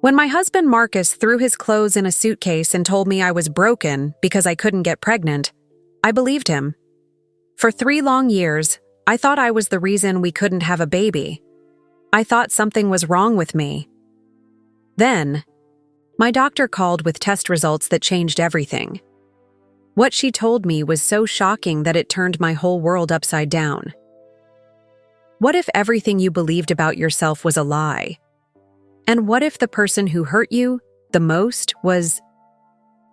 When my husband Marcus threw his clothes in a suitcase and told me I was broken because I couldn't get pregnant, I believed him. For 3 long years, I thought I was the reason we couldn't have a baby. I thought something was wrong with me. Then, my doctor called with test results that changed everything. What she told me was so shocking that it turned my whole world upside down. What if everything you believed about yourself was a lie? And what if the person who hurt you the most was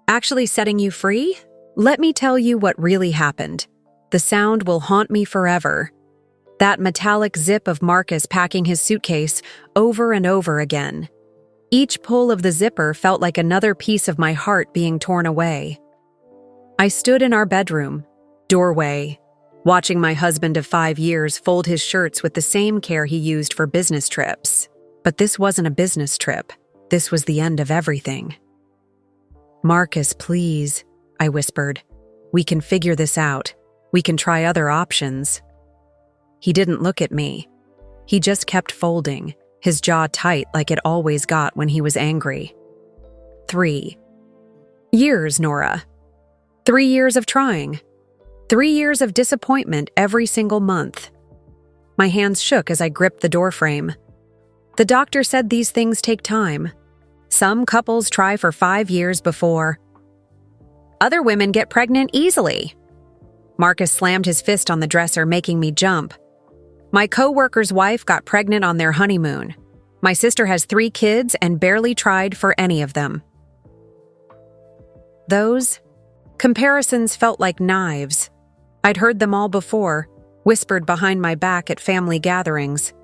actually setting you free? Let me tell you what really happened. The sound will haunt me forever. That metallic zip of Marcus packing his suitcase over and over again. Each pull of the zipper felt like another piece of my heart being torn away. I stood in our bedroom, doorway, watching my husband of 5 years fold his shirts with the same care he used for business trips. But this wasn't a business trip. This was the end of everything. "Marcus, please," I whispered. "We can figure this out. We can try other options." He didn't look at me. He just kept folding, his jaw tight like it always got when he was angry. 3 years, Nora. 3 years of trying. 3 years of disappointment every single month. My hands shook as I gripped the doorframe. The doctor said these things take time. Some couples try for 5 years before. Other women get pregnant easily. Marcus slammed his fist on the dresser, making me jump. My co-worker's wife got pregnant on their honeymoon. My sister has 3 kids and barely tried for any of them. Those comparisons felt like knives. I'd heard them all before, whispered behind my back at family gatherings.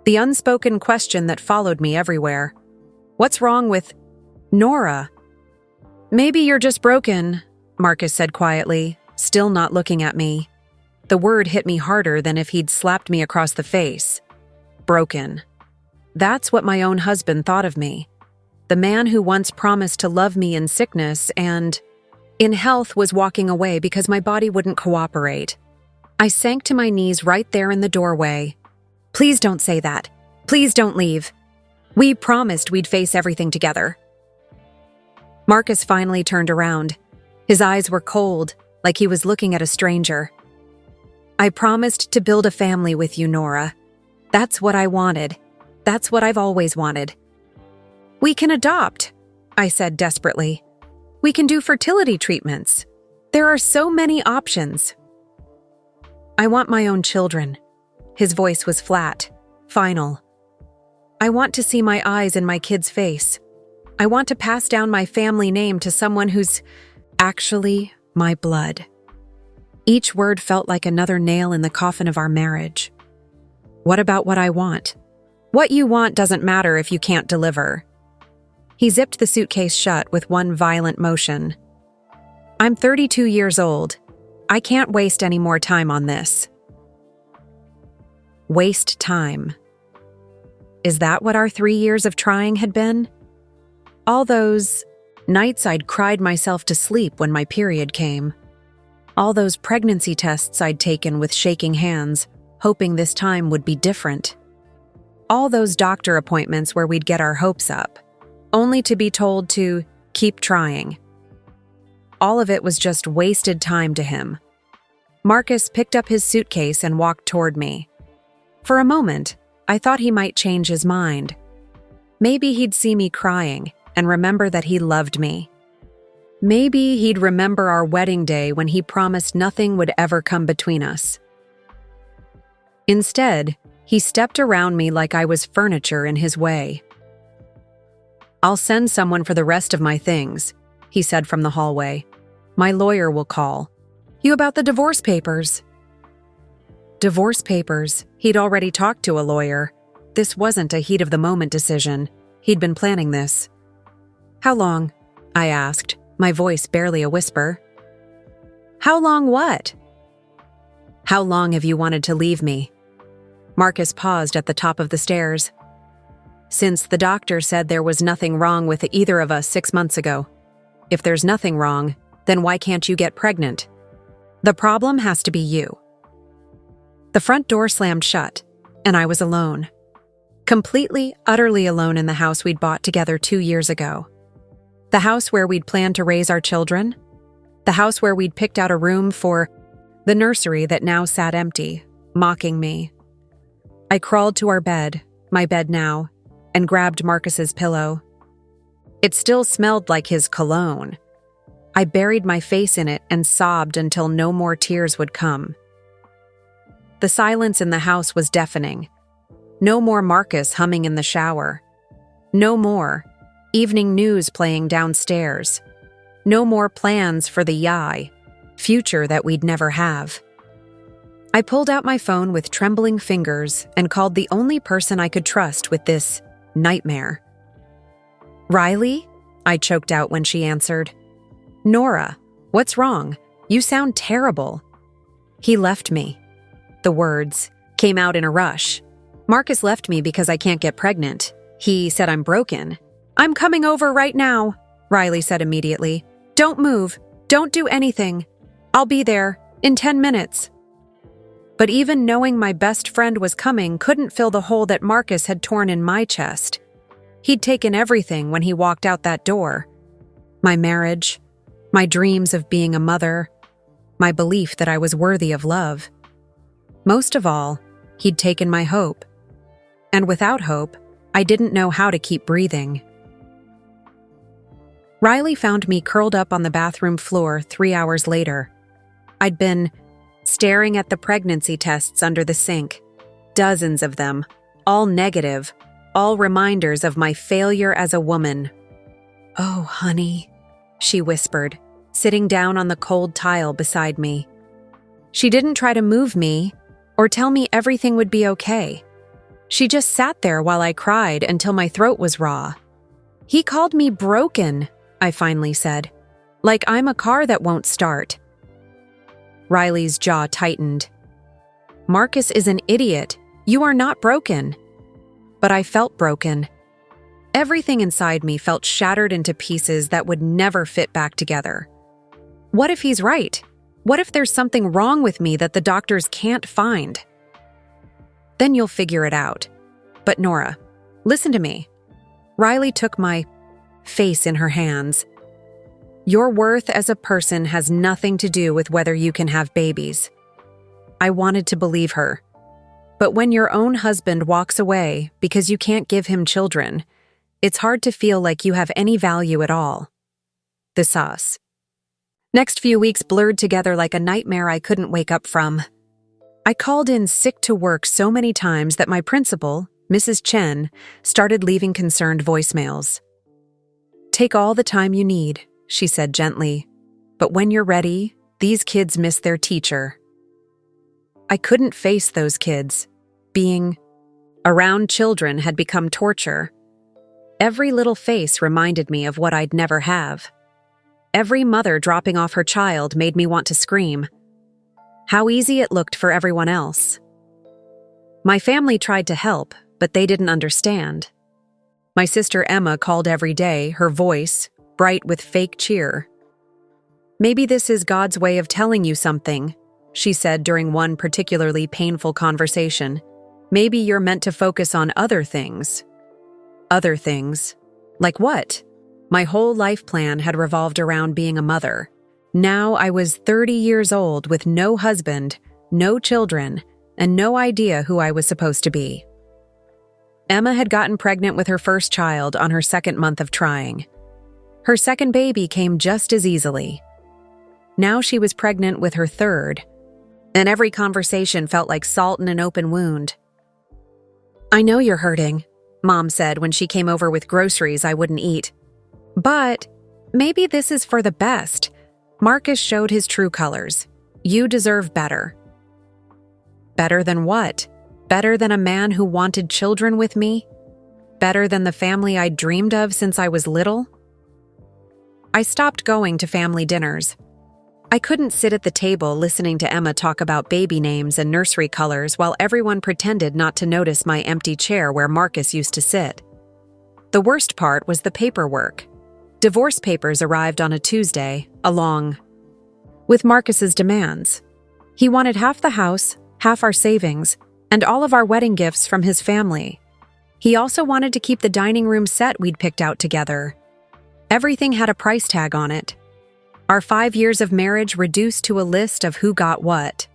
The unspoken question that followed me everywhere. What's wrong with Nora? "Maybe you're just broken," Marcus said quietly, still not looking at me. The word hit me harder than if he'd slapped me across the face. Broken. That's what my own husband thought of me. The man who once promised to love me in sickness and in health was walking away because my body wouldn't cooperate. I sank to my knees right there in the doorway. "Please don't say that. Please don't leave. We promised we'd face everything together." Marcus finally turned around. His eyes were cold, like he was looking at a stranger. "I promised to build a family with you, Nora. That's what I wanted. That's what I've always wanted." "We can adopt," I said desperately. "We can do fertility treatments. There are so many options." "I want my own children." His voice was flat, final. "I want to see my eyes in my kid's face. I want to pass down my family name to someone who's actually my blood." Each word felt like another nail in the coffin of our marriage. "What about what I want?" "What you want doesn't matter if you can't deliver." He zipped the suitcase shut with one violent motion. "I'm 32 years old. I can't waste any more time on this." Waste time. Is that what our 3 years of trying had been? All those nights I'd cried myself to sleep when my period came. All those pregnancy tests I'd taken with shaking hands, hoping this time would be different. All those doctor appointments where we'd get our hopes up, only to be told to keep trying. All of it was just wasted time to him. Marcus picked up his suitcase and walked toward me. For a moment, I thought he might change his mind. Maybe he'd see me crying and remember that he loved me. Maybe he'd remember our wedding day when he promised nothing would ever come between us. Instead, he stepped around me like I was furniture in his way. "I'll send someone for the rest of my things," he said from the hallway. "My lawyer will call. You about the divorce papers?" Divorce papers. He'd already talked to a lawyer. This wasn't a heat-of-the-moment decision. He'd been planning this. "How long?" I asked, my voice barely a whisper. "How long what?" "How long have you wanted to leave me?" Marcus paused at the top of the stairs. "Since the doctor said there was nothing wrong with either of us 6 months ago. If there's nothing wrong, then why can't you get pregnant? The problem has to be you." The front door slammed shut, and I was alone. Completely, utterly alone in the house we'd bought together 2 years ago. The house where we'd planned to raise our children. The house where we'd picked out a room for the nursery that now sat empty, mocking me. I crawled to our bed, my bed now, and grabbed Marcus's pillow. It still smelled like his cologne. I buried my face in it and sobbed until no more tears would come. The silence in the house was deafening. No more Marcus humming in the shower. No more evening news playing downstairs. No more plans for the future that we'd never have. I pulled out my phone with trembling fingers and called the only person I could trust with this nightmare. "Riley?" I choked out when she answered. "Nora, what's wrong? You sound terrible." "He left me." The words came out in a rush. "Marcus left me because I can't get pregnant. He said I'm broken." "I'm coming over right now," Riley said immediately. "Don't move. Don't do anything. I'll be there in 10 minutes. But even knowing my best friend was coming couldn't fill the hole that Marcus had torn in my chest. He'd taken everything when he walked out that door. My marriage, my dreams of being a mother, my belief that I was worthy of love. Most of all, he'd taken my hope. And without hope, I didn't know how to keep breathing. Riley found me curled up on the bathroom floor 3 hours later. I'd been staring at the pregnancy tests under the sink. Dozens of them, all negative, all reminders of my failure as a woman. "Oh, honey," she whispered, sitting down on the cold tile beside me. She didn't try to move me or tell me everything would be okay. She just sat there while I cried until my throat was raw. "He called me broken," I finally said. "Like I'm a car that won't start." Riley's jaw tightened. "Marcus is an idiot. You are not broken." But I felt broken. Everything inside me felt shattered into pieces that would never fit back together. What if he's right? What if there's something wrong with me that the doctors can't find? "Then you'll figure it out. But Nora, listen to me." Riley took my face in her hands. "Your worth as a person has nothing to do with whether you can have babies." I wanted to believe her. But when your own husband walks away because you can't give him children, it's hard to feel like you have any value at all. The sauce. Next few weeks blurred together like a nightmare I couldn't wake up from. I called in sick to work so many times that my principal, Mrs. Chen, started leaving concerned voicemails. "Take all the time you need," she said gently. "But when you're ready, these kids miss their teacher." I couldn't face those kids. Being around children had become torture. Every little face reminded me of what I'd never have. Every mother dropping off her child made me want to scream. How easy it looked for everyone else. My family tried to help, but they didn't understand. My sister Emma called every day, her voice bright with fake cheer. "Maybe this is God's way of telling you something," she said during one particularly painful conversation. "Maybe you're meant to focus on other things." Other things? Like what? My whole life plan had revolved around being a mother. Now I was 30 years old with no husband, no children, and no idea who I was supposed to be. Emma had gotten pregnant with her first child on her second month of trying. Her second baby came just as easily. Now she was pregnant with her third, and every conversation felt like salt in an open wound. "I know you're hurting," Mom said when she came over with groceries I wouldn't eat. "But maybe this is for the best. Marcus showed his true colors. You deserve better." Better than what? Better than a man who wanted children with me? Better than the family I'd dreamed of since I was little? I stopped going to family dinners. I couldn't sit at the table listening to Emma talk about baby names and nursery colors while everyone pretended not to notice my empty chair where Marcus used to sit. The worst part was the paperwork. Divorce papers arrived on a Tuesday, along with Marcus's demands. He wanted half the house, half our savings, and all of our wedding gifts from his family. He also wanted to keep the dining room set we'd picked out together. Everything had a price tag on it. Our 5 years of marriage reduced to a list of who got what.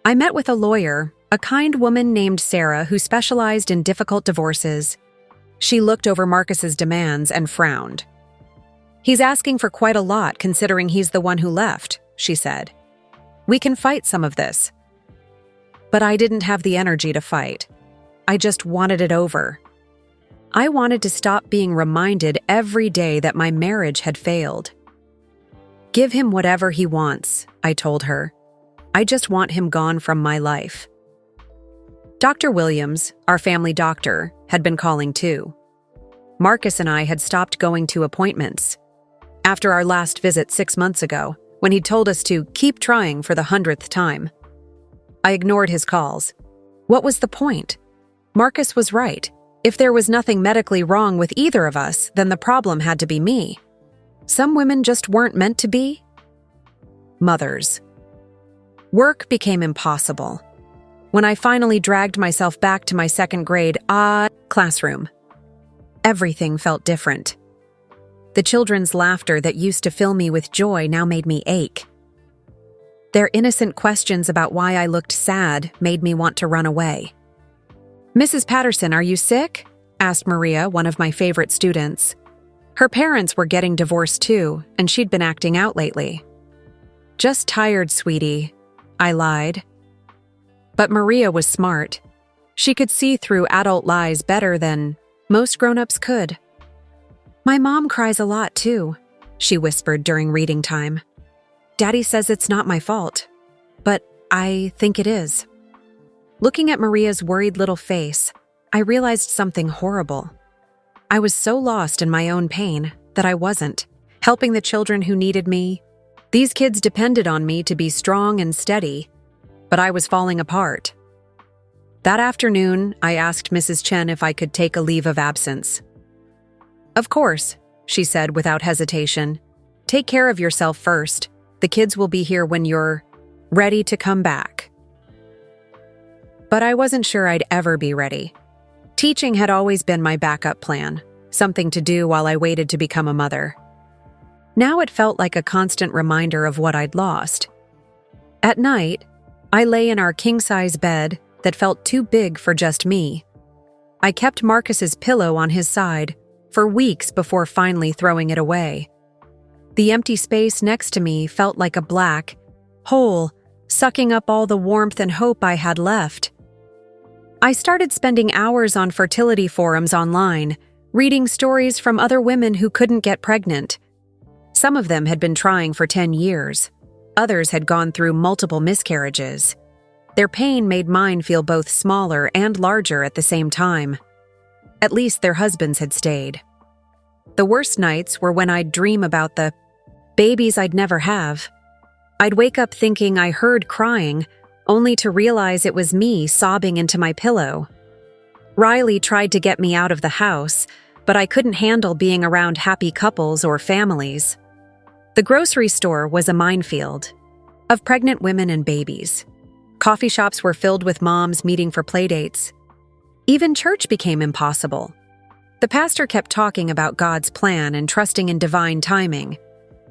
I met with a lawyer, a kind woman named Sarah who specialized in difficult divorces. She looked over Marcus's demands and frowned. "He's asking for quite a lot considering he's the one who left," she said. "We can fight some of this." But I didn't have the energy to fight. I just wanted it over. I wanted to stop being reminded every day that my marriage had failed. "Give him whatever he wants," I told her. "I just want him gone from my life." Dr. Williams, our family doctor, had been calling too. Marcus and I had stopped going to appointments. After our last visit 6 months ago, when he'd told us to keep trying for the 100th time. I ignored his calls. What was the point? Marcus was right. If there was nothing medically wrong with either of us, then the problem had to be me. Some women just weren't meant to be mothers. Work became impossible. When I finally dragged myself back to my second grade classroom, everything felt different. The children's laughter that used to fill me with joy now made me ache. Their innocent questions about why I looked sad made me want to run away. "Mrs. Patterson, are you sick?" asked Maria, one of my favorite students. Her parents were getting divorced too, and she'd been acting out lately. "Just tired, sweetie," I lied. But Maria was smart. She could see through adult lies better than most grown-ups could. "My mom cries a lot too," she whispered during reading time. "Daddy says it's not my fault, but I think it is." Looking at Maria's worried little face, I realized something horrible. I was so lost in my own pain that I wasn't helping the children who needed me. These kids depended on me to be strong and steady, but I was falling apart. That afternoon, I asked Mrs. Chen if I could take a leave of absence. "Of course," she said without hesitation. "Take care of yourself first. The kids will be here when you're ready to come back." But I wasn't sure I'd ever be ready. Teaching had always been my backup plan, something to do while I waited to become a mother. Now it felt like a constant reminder of what I'd lost. At night, I lay in our king-size bed that felt too big for just me. I kept Marcus's pillow on his side for weeks before finally throwing it away. The empty space next to me felt like a black hole, sucking up all the warmth and hope I had left. I started spending hours on fertility forums online, reading stories from other women who couldn't get pregnant. Some of them had been trying for 10 years. Others had gone through multiple miscarriages. Their pain made mine feel both smaller and larger at the same time. At least their husbands had stayed. The worst nights were when I'd dream about the babies I'd never have. I'd wake up thinking I heard crying, only to realize it was me sobbing into my pillow. Riley tried to get me out of the house, but I couldn't handle being around happy couples or families. The grocery store was a minefield of pregnant women and babies. Coffee shops were filled with moms meeting for playdates. Even church became impossible. The pastor kept talking about God's plan and trusting in divine timing.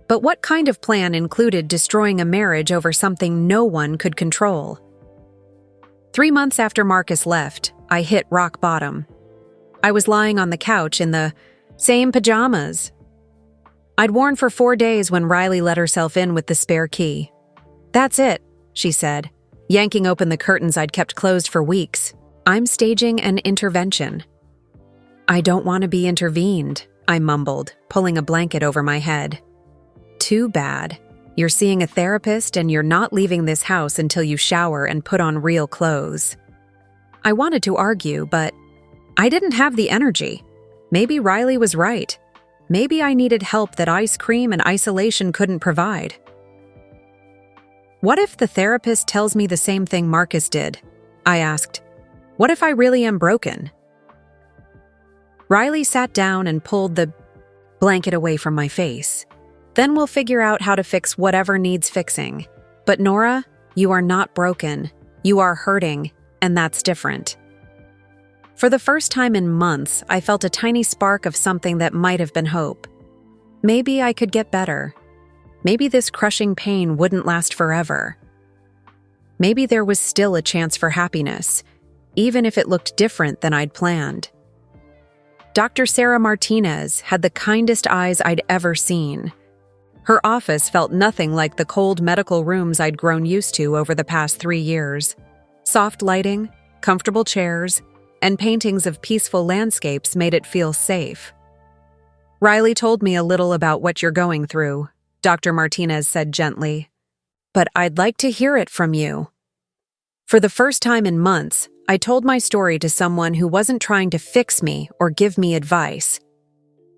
But what kind of plan included destroying a marriage over something no one could control? 3 months after Marcus left, I hit rock bottom. I was lying on the couch in the same pajamas I'd worn for 4 days when Riley let herself in with the spare key. "That's it," she said, yanking open the curtains I'd kept closed for weeks. "I'm staging an intervention." "I don't want to be intervened," I mumbled, pulling a blanket over my head. "Too bad. You're seeing a therapist and you're not leaving this house until you shower and put on real clothes." I wanted to argue, but I didn't have the energy. Maybe Riley was right. Maybe I needed help that ice cream and isolation couldn't provide. What if the therapist tells me the same thing Marcus did? I asked. What if I really am broken? Riley sat down and pulled the blanket away from my face. "Then we'll figure out how to fix whatever needs fixing. But Nora, you are not broken. You are hurting, and that's different." For the first time in months, I felt a tiny spark of something that might have been hope. Maybe I could get better. Maybe this crushing pain wouldn't last forever. Maybe there was still a chance for happiness, even if it looked different than I'd planned. Dr. Sarah Martinez had the kindest eyes I'd ever seen. Her office felt nothing like the cold medical rooms I'd grown used to over the past 3 years. Soft lighting, comfortable chairs, and paintings of peaceful landscapes made it feel safe. "Riley told me a little about what you're going through," Dr. Martinez said gently. "But I'd like to hear it from you." For the first time in months, I told my story to someone who wasn't trying to fix me or give me advice.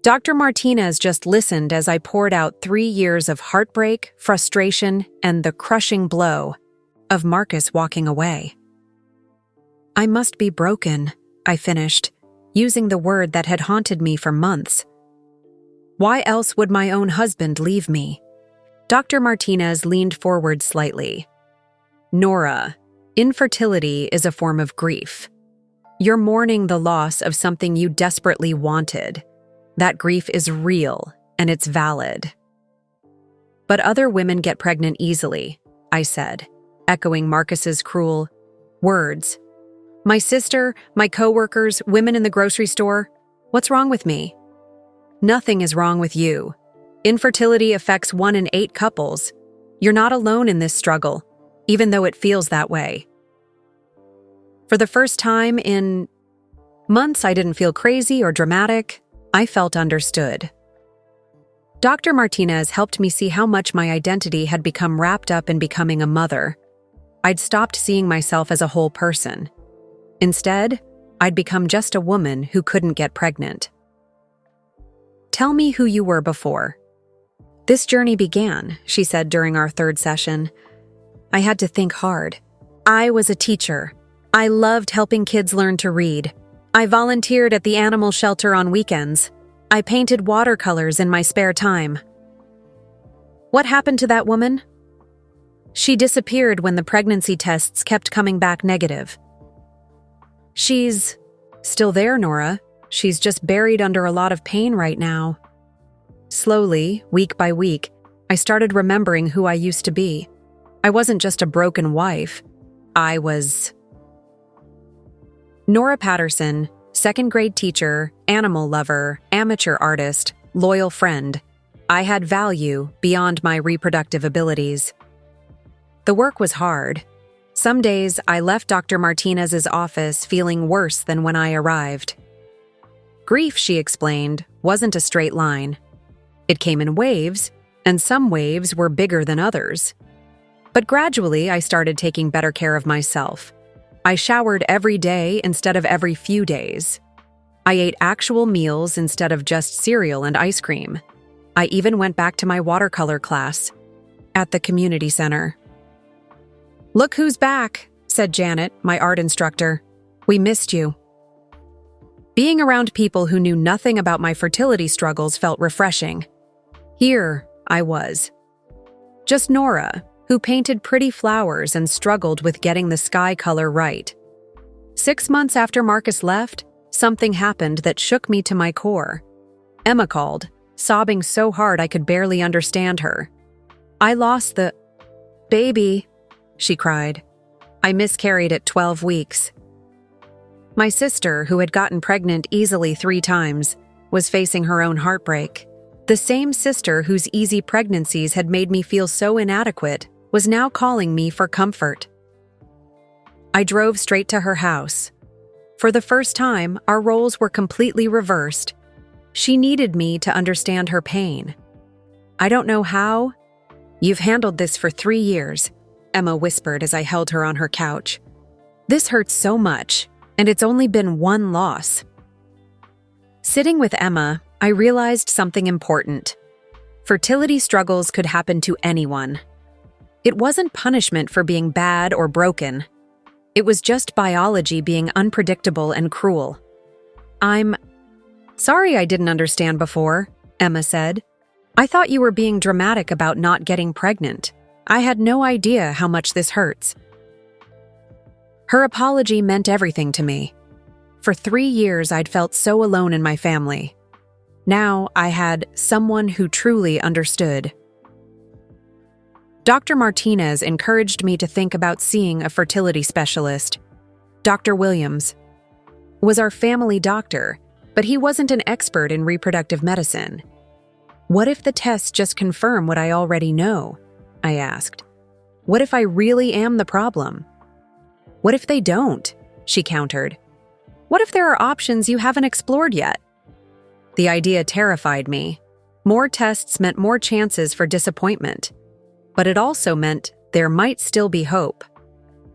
Dr. Martinez just listened as I poured out 3 years of heartbreak, frustration, and the crushing blow of Marcus walking away. "I must be broken," I finished, using the word that had haunted me for months. "Why else would my own husband leave me?" Dr. Martinez leaned forward slightly. "Nora, infertility is a form of grief. You're mourning the loss of something you desperately wanted. That grief is real, and it's valid." "But other women get pregnant easily," I said, echoing Marcus's cruel words. "My sister, my coworkers, women in the grocery store. What's wrong with me?" "Nothing is wrong with you. Infertility affects 1 in 8 couples. You're not alone in this struggle, even though it feels that way." For the first time in months, I didn't feel crazy or dramatic. I felt understood. Dr. Martinez helped me see how much my identity had become wrapped up in becoming a mother. I'd stopped seeing myself as a whole person. Instead, I'd become just a woman who couldn't get pregnant. "Tell me who you were before." "This journey began," she said during our 3rd session. I had to think hard. "I was a teacher. I loved helping kids learn to read. I volunteered at the animal shelter on weekends. I painted watercolors in my spare time." "What happened to that woman?" "She disappeared when the pregnancy tests kept coming back negative." "She's still there, Nora. She's just buried under a lot of pain right now." Slowly, week by week, I started remembering who I used to be. I wasn't just a broken wife. I was Nora Patterson, 2nd grade teacher, animal lover, amateur artist, loyal friend. I had value beyond my reproductive abilities. The work was hard. Some days, I left Dr. Martinez's office feeling worse than when I arrived. Grief, she explained, wasn't a straight line. It came in waves, and some waves were bigger than others. But gradually, I started taking better care of myself. I showered every day instead of every few days. I ate actual meals instead of just cereal and ice cream. I even went back to my watercolor class at the community center. "Look who's back," said Janet, my art instructor. "We missed you." Being around people who knew nothing about my fertility struggles felt refreshing. Here I was. Just Nora, who painted pretty flowers and struggled with getting the sky color right. 6 months after Marcus left, something happened that shook me to my core. Emma called, sobbing so hard I could barely understand her. "I lost the baby," she cried. "I miscarried at 12 weeks. My sister, who had gotten pregnant easily 3 times, was facing her own heartbreak. The same sister whose easy pregnancies had made me feel so inadequate was now calling me for comfort. I drove straight to her house. For the first time, our roles were completely reversed. She needed me to understand her pain. "I don't know how. You've handled this for 3 years," Emma whispered as I held her on her couch. "This hurts so much, and it's only been 1 loss." Sitting with Emma, I realized something important. Fertility struggles could happen to anyone. It wasn't punishment for being bad or broken. It was just biology being unpredictable and cruel. "I'm sorry I didn't understand before," Emma said. "I thought you were being dramatic about not getting pregnant. I had no idea how much this hurts." Her apology meant everything to me. For 3 years, I'd felt so alone in my family. Now I had someone who truly understood. Dr. Martinez encouraged me to think about seeing a fertility specialist. Dr. Williams was our family doctor, but he wasn't an expert in reproductive medicine. What if the tests just confirm what I already know? I asked. What if I really am the problem? What if they don't? She countered. What if there are options you haven't explored yet? The idea terrified me. More tests meant more chances for disappointment. But it also meant there might still be hope.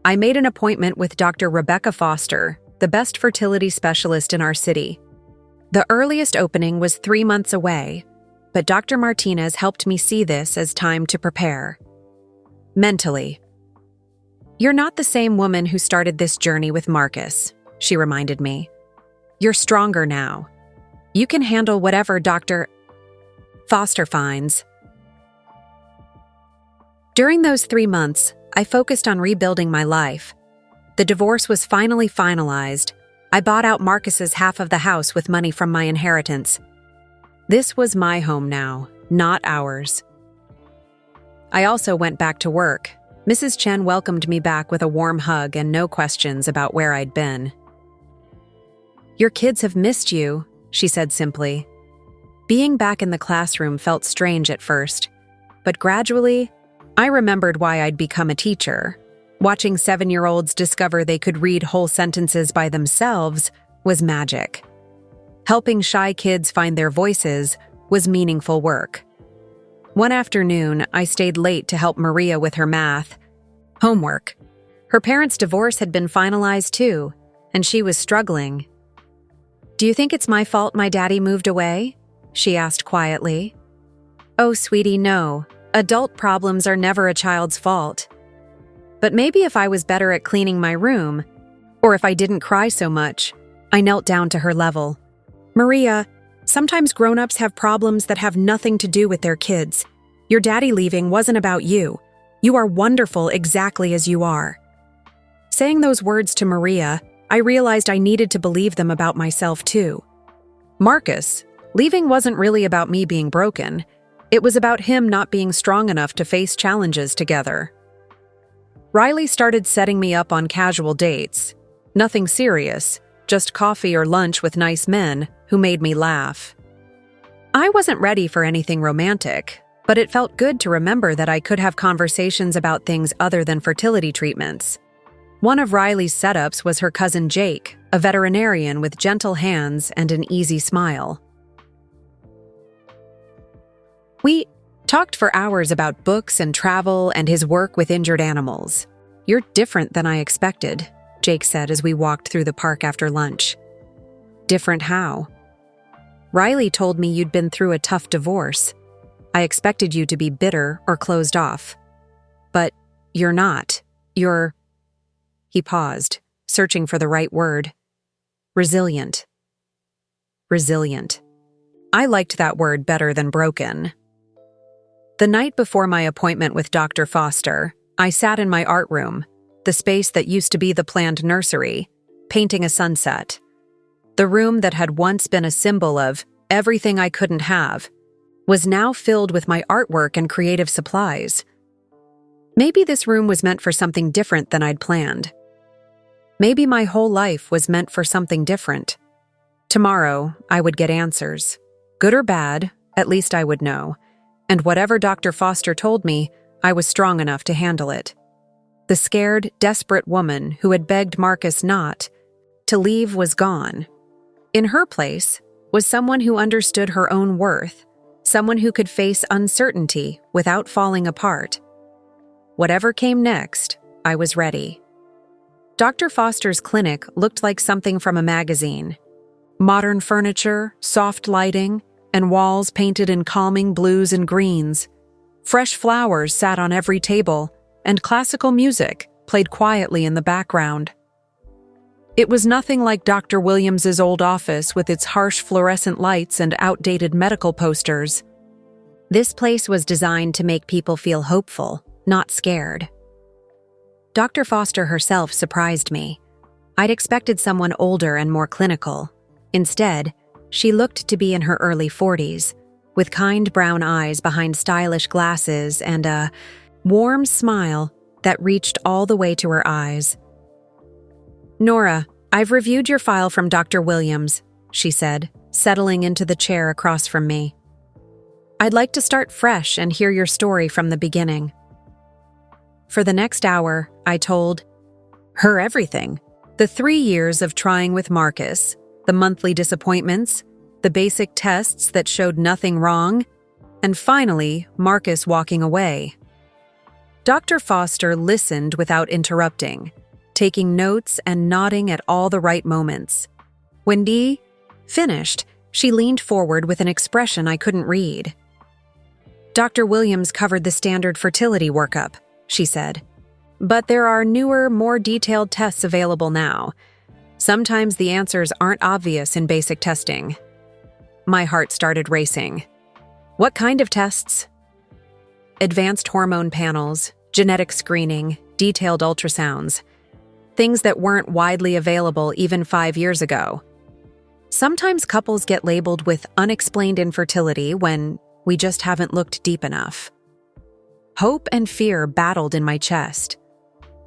I made an appointment with Dr. Rebecca Foster, the best fertility specialist in our city. The earliest opening was 3 months away, but Dr. Martinez helped me see this as time to prepare. Mentally. You're not the same woman who started this journey with Marcus, she reminded me. You're stronger now. You can handle whatever Dr. Foster finds. During those 3 months, I focused on rebuilding my life. The divorce was finally finalized. I bought out Marcus's half of the house with money from my inheritance. This was my home now, not ours. I also went back to work. Mrs. Chen welcomed me back with a warm hug and no questions about where I'd been. Your kids have missed you, she said simply. Being back in the classroom felt strange at first, but gradually, I remembered why I'd become a teacher. Watching 7-year-olds discover they could read whole sentences by themselves was magic. Helping shy kids find their voices was meaningful work. One afternoon, I stayed late to help Maria with her math homework. Her parents' divorce had been finalized too, and she was struggling. Do you think it's my fault my daddy moved away? She asked quietly. Oh, sweetie, no. Adult problems are never a child's fault. But maybe if I was better at cleaning my room, or if I didn't cry so much, I knelt down to her level. Maria, sometimes grown-ups have problems that have nothing to do with their kids. Your daddy leaving wasn't about you. You are wonderful exactly as you are. Saying those words to Maria, I realized I needed to believe them about myself too. Marcus, leaving wasn't really about me being broken. It was about him not being strong enough to face challenges together. Riley started setting me up on casual dates. Nothing serious, just coffee or lunch with nice men who made me laugh. I wasn't ready for anything romantic, but it felt good to remember that I could have conversations about things other than fertility treatments. One of Riley's setups was her cousin Jake, a veterinarian with gentle hands and an easy smile. We talked for hours about books and travel and his work with injured animals. You're different than I expected, Jake said as we walked through the park after lunch. Different how? Riley told me you'd been through a tough divorce. I expected you to be bitter or closed off. But you're not. You're... He paused, searching for the right word. Resilient. Resilient. I liked that word better than broken. The night before my appointment with Dr. Foster, I sat in my art room, the space that used to be the planned nursery, painting a sunset. The room that had once been a symbol of everything I couldn't have was now filled with my artwork and creative supplies. Maybe this room was meant for something different than I'd planned. Maybe my whole life was meant for something different. Tomorrow, I would get answers. Good or bad, at least I would know. And whatever Dr. Foster told me, I was strong enough to handle it. The scared, desperate woman who had begged Marcus not to leave was gone. In her place was someone who understood her own worth, someone who could face uncertainty without falling apart. Whatever came next, I was ready. Dr. Foster's clinic looked like something from a magazine. Modern furniture, soft lighting, and walls painted in calming blues and greens. Fresh flowers sat on every table, and classical music played quietly in the background. It was nothing like Dr. Williams's old office with its harsh fluorescent lights and outdated medical posters. This place was designed to make people feel hopeful, not scared. Dr. Foster herself surprised me. I'd expected someone older and more clinical. Instead, she looked to be in her early 40s, with kind brown eyes behind stylish glasses and a warm smile that reached all the way to her eyes. "Nora, I've reviewed your file from Dr. Williams," she said, settling into the chair across from me. "I'd like to start fresh and hear your story from the beginning." For the next hour, I told her everything. The 3 years of trying with Marcus, the monthly disappointments, the basic tests that showed nothing wrong, and finally, Marcus walking away. Dr. Foster listened without interrupting, taking notes and nodding at all the right moments. When Dee finished, she leaned forward with an expression I couldn't read. "Dr. Williams covered the standard fertility workup," she said. "But there are newer, more detailed tests available now. Sometimes the answers aren't obvious in basic testing." My heart started racing. "What kind of tests?" "Advanced hormone panels, genetic screening, detailed ultrasounds. Things that weren't widely available even 5 years ago. Sometimes couples get labeled with unexplained infertility when we just haven't looked deep enough." Hope and fear battled in my chest.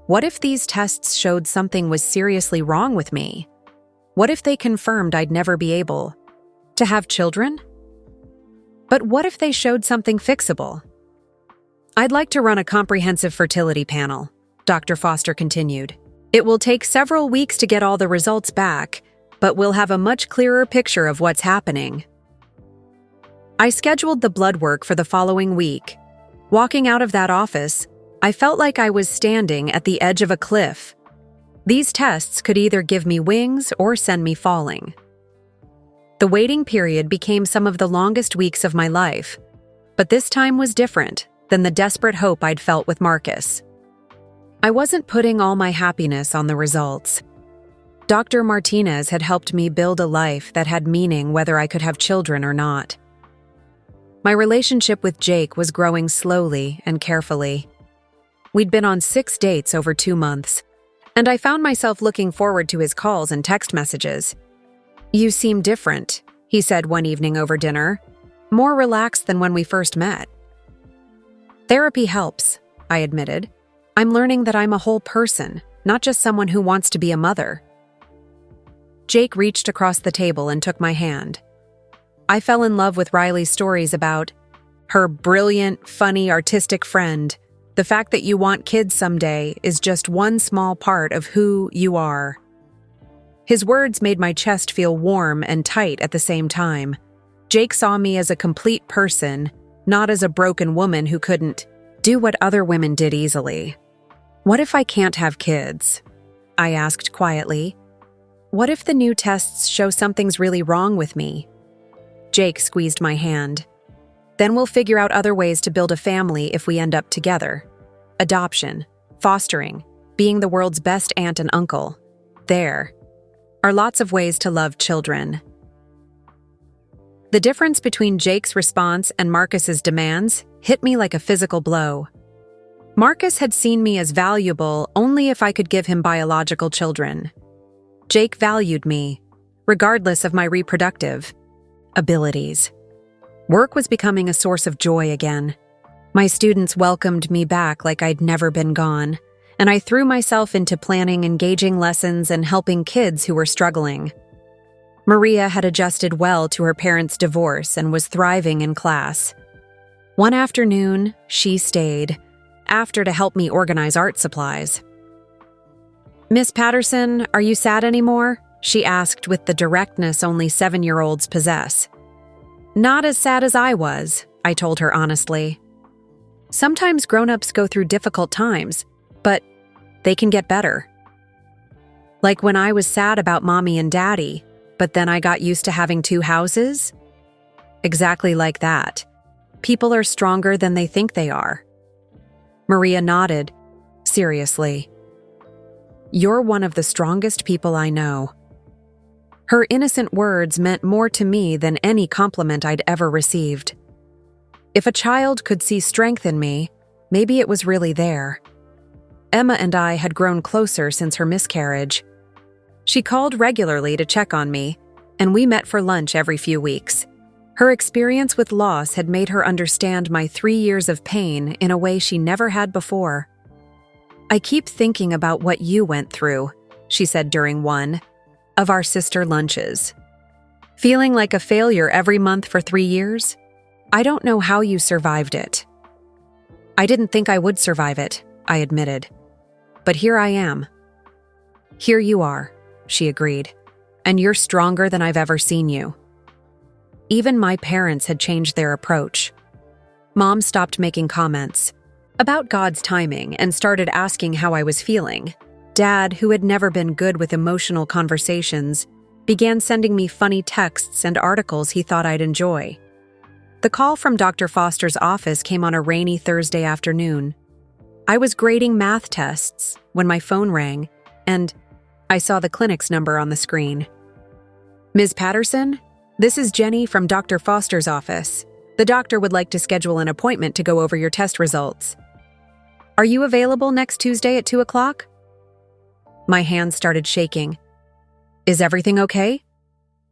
What if these tests showed something was seriously wrong with me? What if they confirmed I'd never be able to have children? But what if they showed something fixable? "I'd like to run a comprehensive fertility panel," Dr. Foster continued. "It will take several weeks to get all the results back, but we'll have a much clearer picture of what's happening." I scheduled the blood work for the following week. Walking out of that office, I felt like I was standing at the edge of a cliff. These tests could either give me wings or send me falling. The waiting period became some of the longest weeks of my life, but this time was different than the desperate hope I'd felt with Marcus. I wasn't putting all my happiness on the results. Dr. Martinez had helped me build a life that had meaning whether I could have children or not. My relationship with Jake was growing slowly and carefully. We'd been on 6 dates over 2 months, and I found myself looking forward to his calls and text messages. "You seem different," he said one evening over dinner, "more relaxed than when we first met." "Therapy helps," I admitted. "I'm learning that I'm a whole person, not just someone who wants to be a mother." Jake reached across the table and took my hand. I fell in love with Riley's stories about her brilliant, funny, artistic friend. The fact that you want kids someday is just one small part of who you are. His words made my chest feel warm and tight at the same time. Jake saw me as a complete person, not as a broken woman who couldn't do what other women did easily. "What if I can't have kids?" I asked quietly. "What if the new tests show something's really wrong with me?" Jake squeezed my hand. "Then we'll figure out other ways to build a family if we end up together. Adoption, fostering, being the world's best aunt and uncle. There are lots of ways to love children." The difference between Jake's response and Marcus's demands hit me like a physical blow. Marcus had seen me as valuable only if I could give him biological children. Jake valued me, regardless of my reproductive abilities. Work was becoming a source of joy again. My students welcomed me back like I'd never been gone, and I threw myself into planning engaging lessons and helping kids who were struggling. Maria had adjusted well to her parents' divorce and was thriving in class. One afternoon, she stayed, after to help me organize art supplies. "Miss Patterson, are you sad anymore?" she asked with the directness only 7-year-olds possess. "Not as sad as I was," I told her honestly. "Sometimes grown-ups go through difficult times, but they can get better. Like when I was sad about mommy and daddy, but then I got used to having 2 houses. Exactly like that. People are stronger than they think they are." Maria nodded. "Seriously. You're one of the strongest people I know." Her innocent words meant more to me than any compliment I'd ever received. If a child could see strength in me, maybe it was really there. Emma and I had grown closer since her miscarriage. She called regularly to check on me, and we met for lunch every few weeks. Her experience with loss had made her understand my 3 years of pain in a way she never had before. "I keep thinking about what you went through," she said during one of our sister lunches. "Feeling like a failure every month for 3 years? I don't know how you survived it." "I didn't think I would survive it," I admitted. "But here I am." "Here you are," she agreed, "and you're stronger than I've ever seen you." Even my parents had changed their approach. Mom stopped making comments about God's timing and started asking how I was feeling. Dad, who had never been good with emotional conversations, began sending me funny texts and articles he thought I'd enjoy. The call from Dr. Foster's office came on a rainy Thursday afternoon. I was grading math tests when my phone rang, and I saw the clinic's number on the screen. "Ms. Patterson? This is Jenny from Dr. Foster's office. The doctor would like to schedule an appointment to go over your test results. Are you available next Tuesday at 2 o'clock? My hands started shaking. "Is everything okay?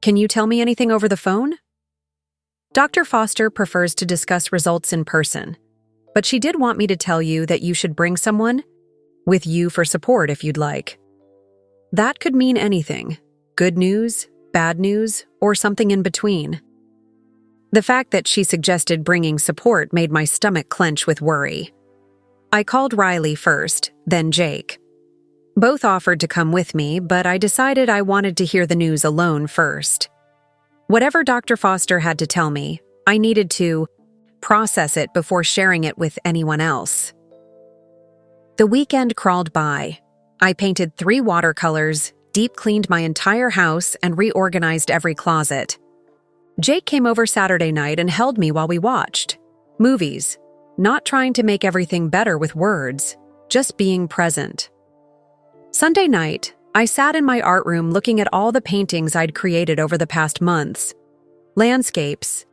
Can you tell me anything over the phone?" Dr. Foster prefers to discuss results in person, but she did want me to tell you that you should bring someone with you for support if you'd like. That could mean anything: good news, bad news, or something in between. The fact that she suggested bringing support made my stomach clench with worry. I called Riley first, then Jake. Both offered to come with me, but I decided I wanted to hear the news alone first. Whatever Dr. Foster had to tell me, I needed to process it before sharing it with anyone else. The weekend crawled by. I painted 3 watercolors, deep cleaned my entire house, and reorganized every closet. Jake came over Saturday night and held me while we watched movies, not trying to make everything better with words, just being present. Sunday night, I sat in my art room looking at all the paintings I'd created over the past months. Landscapes,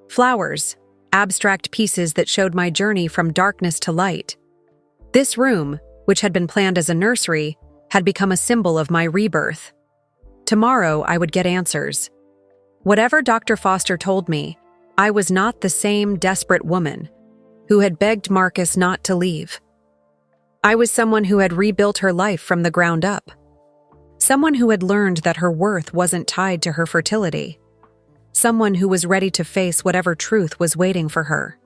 flowers, abstract pieces that showed my journey from darkness to light. This room, which had been planned as a nursery, had become a symbol of my rebirth. Tomorrow, I would get answers. Whatever Dr. Foster told me, I was not the same desperate woman who had begged Marcus not to leave. I was someone who had rebuilt her life from the ground up. Someone who had learned that her worth wasn't tied to her fertility. Someone who was ready to face whatever truth was waiting for her.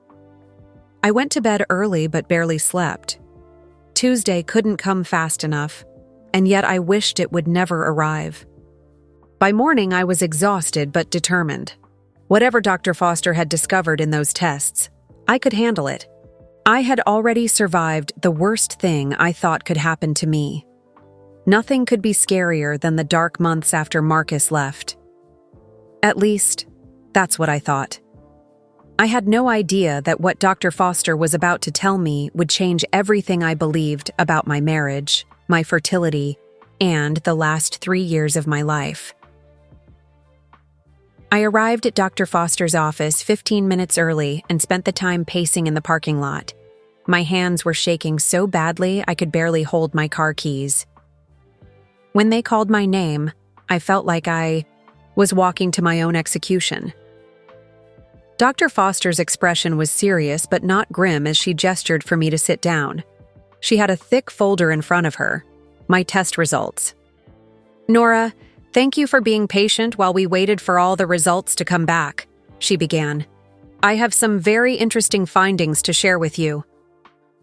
I went to bed early but barely slept. Tuesday couldn't come fast enough, and yet I wished it would never arrive. By morning, I was exhausted but determined. Whatever Dr. Foster had discovered in those tests, I could handle it. I had already survived the worst thing I thought could happen to me. Nothing could be scarier than the dark months after Marcus left. At least, that's what I thought. I had no idea that what Dr. Foster was about to tell me would change everything I believed about my marriage, my fertility, and the last 3 years of my life. I arrived at Dr. Foster's office 15 minutes early and spent the time pacing in the parking lot. My hands were shaking so badly I could barely hold my car keys. When they called my name, I felt like I was walking to my own execution. Dr. Foster's expression was serious but not grim as she gestured for me to sit down. She had a thick folder in front of her, my test results. "Nora, thank you for being patient while we waited for all the results to come back," she began. "I have some very interesting findings to share with you."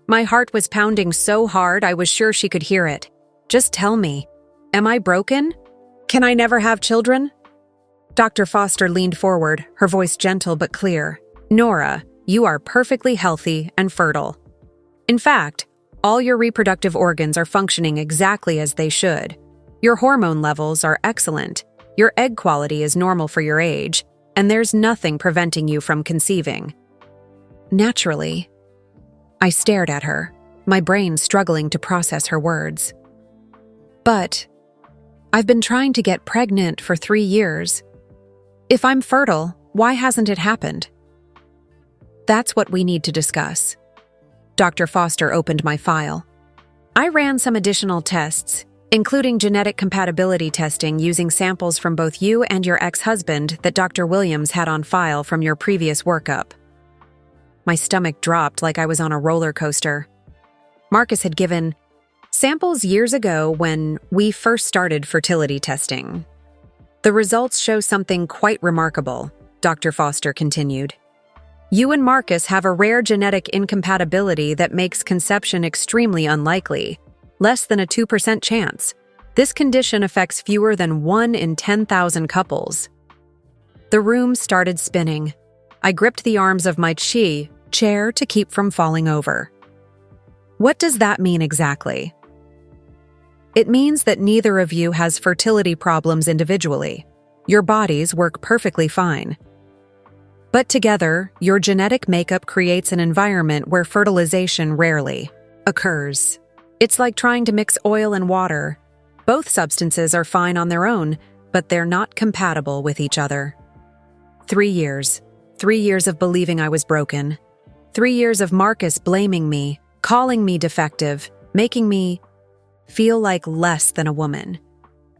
My heart was pounding so hard I was sure she could hear it. "Just tell me, am I broken? Can I never have children?" Dr. Foster leaned forward, her voice gentle but clear. "Nora, you are perfectly healthy and fertile. In fact, all your reproductive organs are functioning exactly as they should. Your hormone levels are excellent, your egg quality is normal for your age, and there's nothing preventing you from conceiving." Naturally, I stared at her, my brain struggling to process her words. "But I've been trying to get pregnant for 3 years. If I'm fertile, why hasn't it happened?" "That's what we need to discuss." Dr. Foster opened my file. I ran some additional tests, including genetic compatibility testing using samples from both you and your ex-husband that Dr. Williams had on file from your previous workup. My stomach dropped like I was on a roller coaster. Marcus had given samples years ago when we first started fertility testing. The results show something quite remarkable, Dr. Foster continued. You and Marcus have a rare genetic incompatibility that makes conception extremely unlikely, less than a 2% chance. This condition affects fewer than 1 in 10,000 couples. The room started spinning. I gripped the arms of my chair to keep from falling over. What does that mean exactly? It means that neither of you has fertility problems individually. Your bodies work perfectly fine. But together, your genetic makeup creates an environment where fertilization rarely occurs. It's like trying to mix oil and water. Both substances are fine on their own, but they're not compatible with each other. 3 years. 3 years of believing I was broken. 3 years of Marcus blaming me, calling me defective, making me feel like less than a woman.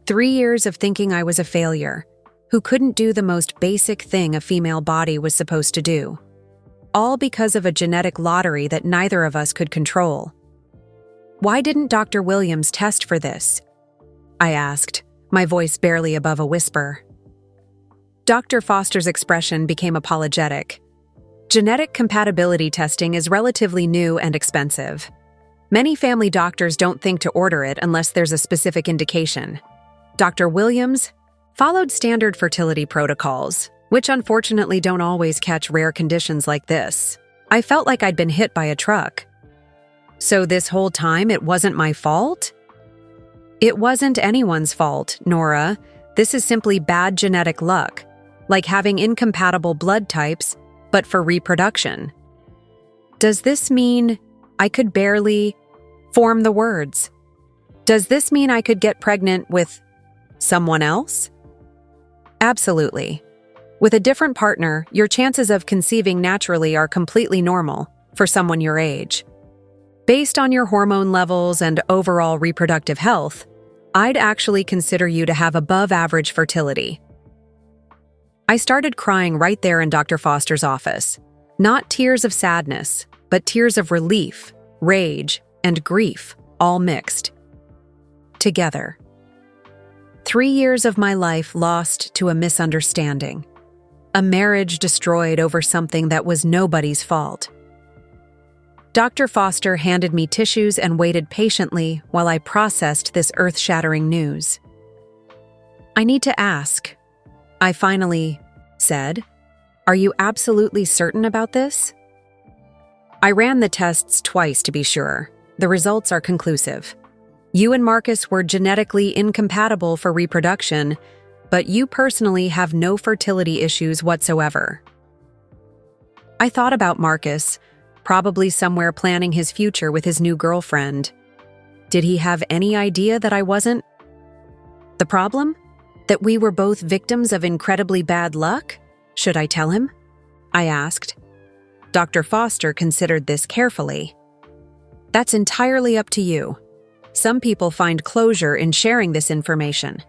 3 years of thinking I was a failure, who couldn't do the most basic thing a female body was supposed to do. All because of a genetic lottery that neither of us could control. Why didn't Dr. Williams test for this? I asked, my voice barely above a whisper. Dr. Foster's expression became apologetic. Genetic compatibility testing is relatively new and expensive. Many family doctors don't think to order it unless there's a specific indication. Dr. Williams followed standard fertility protocols, which unfortunately don't always catch rare conditions like this. I felt like I'd been hit by a truck. So this whole time it wasn't my fault? It wasn't anyone's fault, Nora. This is simply bad genetic luck, like having incompatible blood types, but for reproduction. Does this mean I could barely form the words? Does this mean I could get pregnant with someone else? Absolutely. With a different partner, your chances of conceiving naturally are completely normal for someone your age. Based on your hormone levels and overall reproductive health, I'd actually consider you to have above-average fertility. I started crying right there in Dr. Foster's office. Not tears of sadness, but tears of relief, rage, and grief, all mixed together. 3 years of my life lost to a misunderstanding. A marriage destroyed over something that was nobody's fault. Dr. Foster handed me tissues and waited patiently while I processed this earth-shattering news. I need to ask, I finally said, are you absolutely certain about this? I ran the tests twice to be sure. The results are conclusive. You and Marcus were genetically incompatible for reproduction, but you personally have no fertility issues whatsoever. I thought about Marcus, probably somewhere planning his future with his new girlfriend. Did he have any idea that I wasn't? The problem? That we were both victims of incredibly bad luck? Should I tell him? I asked. Dr. Foster considered this carefully. That's entirely up to you. Some people find closure in sharing this information.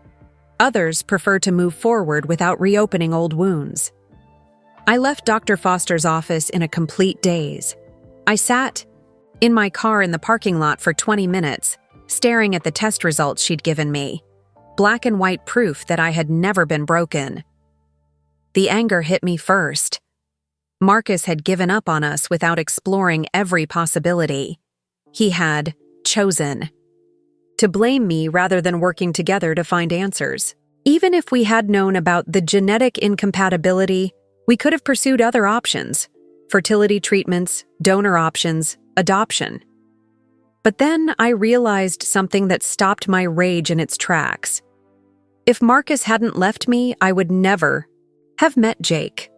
Others prefer to move forward without reopening old wounds. I left Dr. Foster's office in a complete daze. I sat in my car in the parking lot for 20 minutes, staring at the test results she'd given me. Black and white proof that I had never been broken. The anger hit me first. Marcus had given up on us without exploring every possibility. He had chosen to blame me rather than working together to find answers. Even if we had known about the genetic incompatibility, we could have pursued other options: fertility treatments, donor options, adoption. But then I realized something that stopped my rage in its tracks. If Marcus hadn't left me, I would never have met Jake.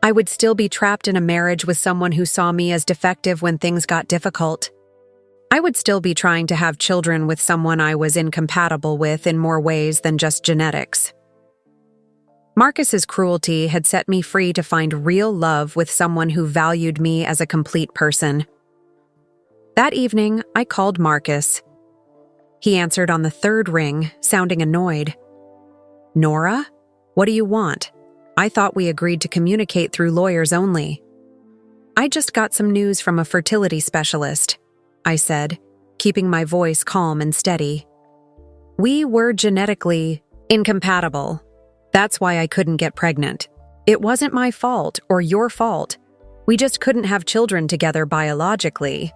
I would still be trapped in a marriage with someone who saw me as defective when things got difficult. I would still be trying to have children with someone I was incompatible with in more ways than just genetics. Marcus's cruelty had set me free to find real love with someone who valued me as a complete person. That evening, I called Marcus. He answered on the third ring, sounding annoyed. Nora? What do you want? I thought we agreed to communicate through lawyers only. I just got some news from a fertility specialist, I said, keeping my voice calm and steady. We were genetically incompatible. That's why I couldn't get pregnant. It wasn't my fault or your fault. We just couldn't have children together biologically.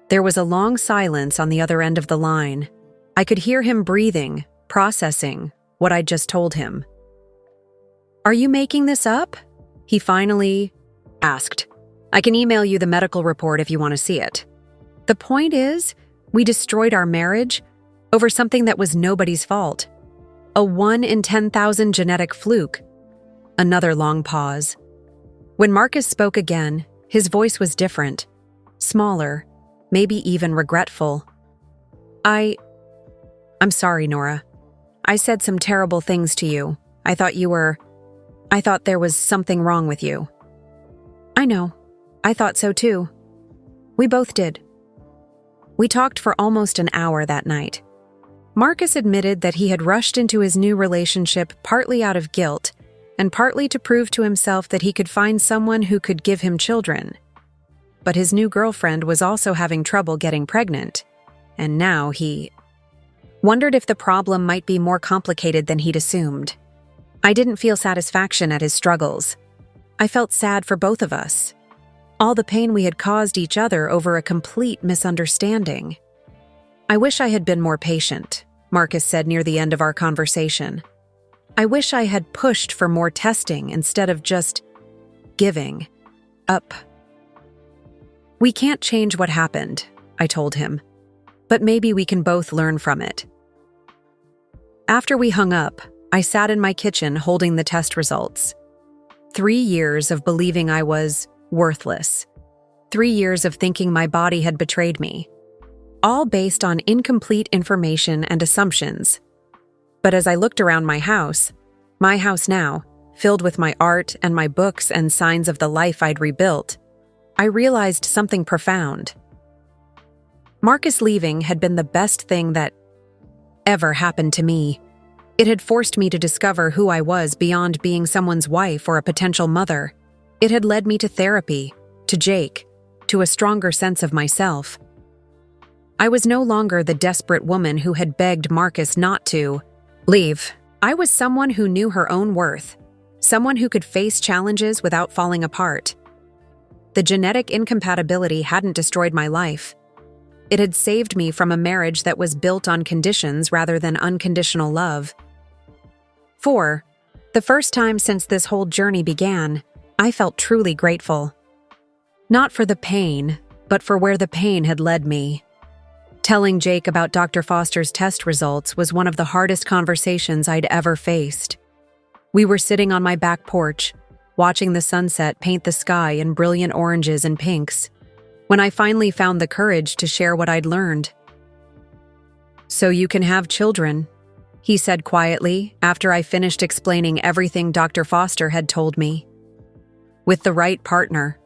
There was a long silence on the other end of the line. I could hear him breathing, processing what I'd just told him. Are you making this up? He finally asked. I can email you the medical report if you want to see it. The point is, we destroyed our marriage over something that was nobody's fault. A 1 in 10,000 genetic fluke. Another long pause. When Marcus spoke again, his voice was different, smaller, maybe even regretful. I'm sorry, Nora. I said some terrible things to you. I thought there was something wrong with you. I know. I thought so too. We both did. We talked for almost an hour that night. Marcus admitted that he had rushed into his new relationship partly out of guilt and partly to prove to himself that he could find someone who could give him children. But his new girlfriend was also having trouble getting pregnant, and now he wondered if the problem might be more complicated than he'd assumed. I didn't feel satisfaction at his struggles. I felt sad for both of us. All the pain we had caused each other over a complete misunderstanding. I wish I had been more patient, Marcus said near the end of our conversation. I wish I had pushed for more testing instead of just giving up. We can't change what happened, I told him, but maybe we can both learn from it. After we hung up, I sat in my kitchen holding the test results. 3 years of believing I was worthless. 3 years of thinking my body had betrayed me. All based on incomplete information and assumptions. But as I looked around my house now, filled with my art and my books and signs of the life I'd rebuilt, I realized something profound. Marcus leaving had been the best thing that ever happened to me. It had forced me to discover who I was beyond being someone's wife or a potential mother. It had led me to therapy, to Jake, to a stronger sense of myself. I was no longer the desperate woman who had begged Marcus not to leave. I was someone who knew her own worth, someone who could face challenges without falling apart. The genetic incompatibility hadn't destroyed my life. It had saved me from a marriage that was built on conditions rather than unconditional love. For the first time since this whole journey began, I felt truly grateful. Not for the pain, but for where the pain had led me. Telling Jake about Dr. Foster's test results was one of the hardest conversations I'd ever faced. We were sitting on my back porch, watching the sunset paint the sky in brilliant oranges and pinks, when I finally found the courage to share what I'd learned. So you can have children, he said quietly after I finished explaining everything Dr. Foster had told me. With the right partner.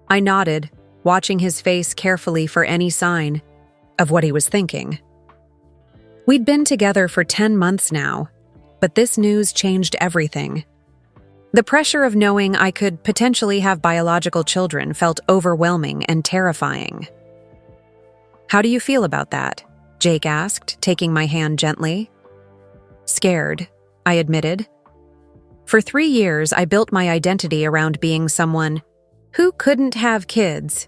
I nodded, watching his face carefully for any sign of what he was thinking. We'd been together for 10 months now, but this news changed everything. The pressure of knowing I could potentially have biological children felt overwhelming and terrifying. How do you feel about that? Jake asked, taking my hand gently. Scared, I admitted. For 3 years, I built my identity around being someone who couldn't have kids.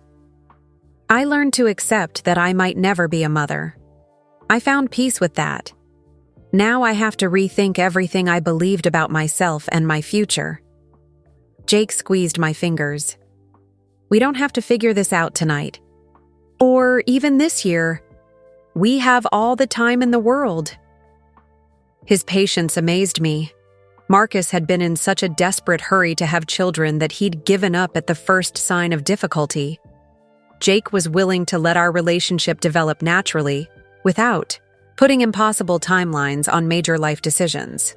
I learned to accept that I might never be a mother. I found peace with that. Now I have to rethink everything I believed about myself and my future. Jake squeezed my fingers. We don't have to figure this out tonight. Or even this year. We have all the time in the world. His patience amazed me. Marcus had been in such a desperate hurry to have children that he'd given up at the first sign of difficulty. Jake was willing to let our relationship develop naturally, without putting impossible timelines on major life decisions.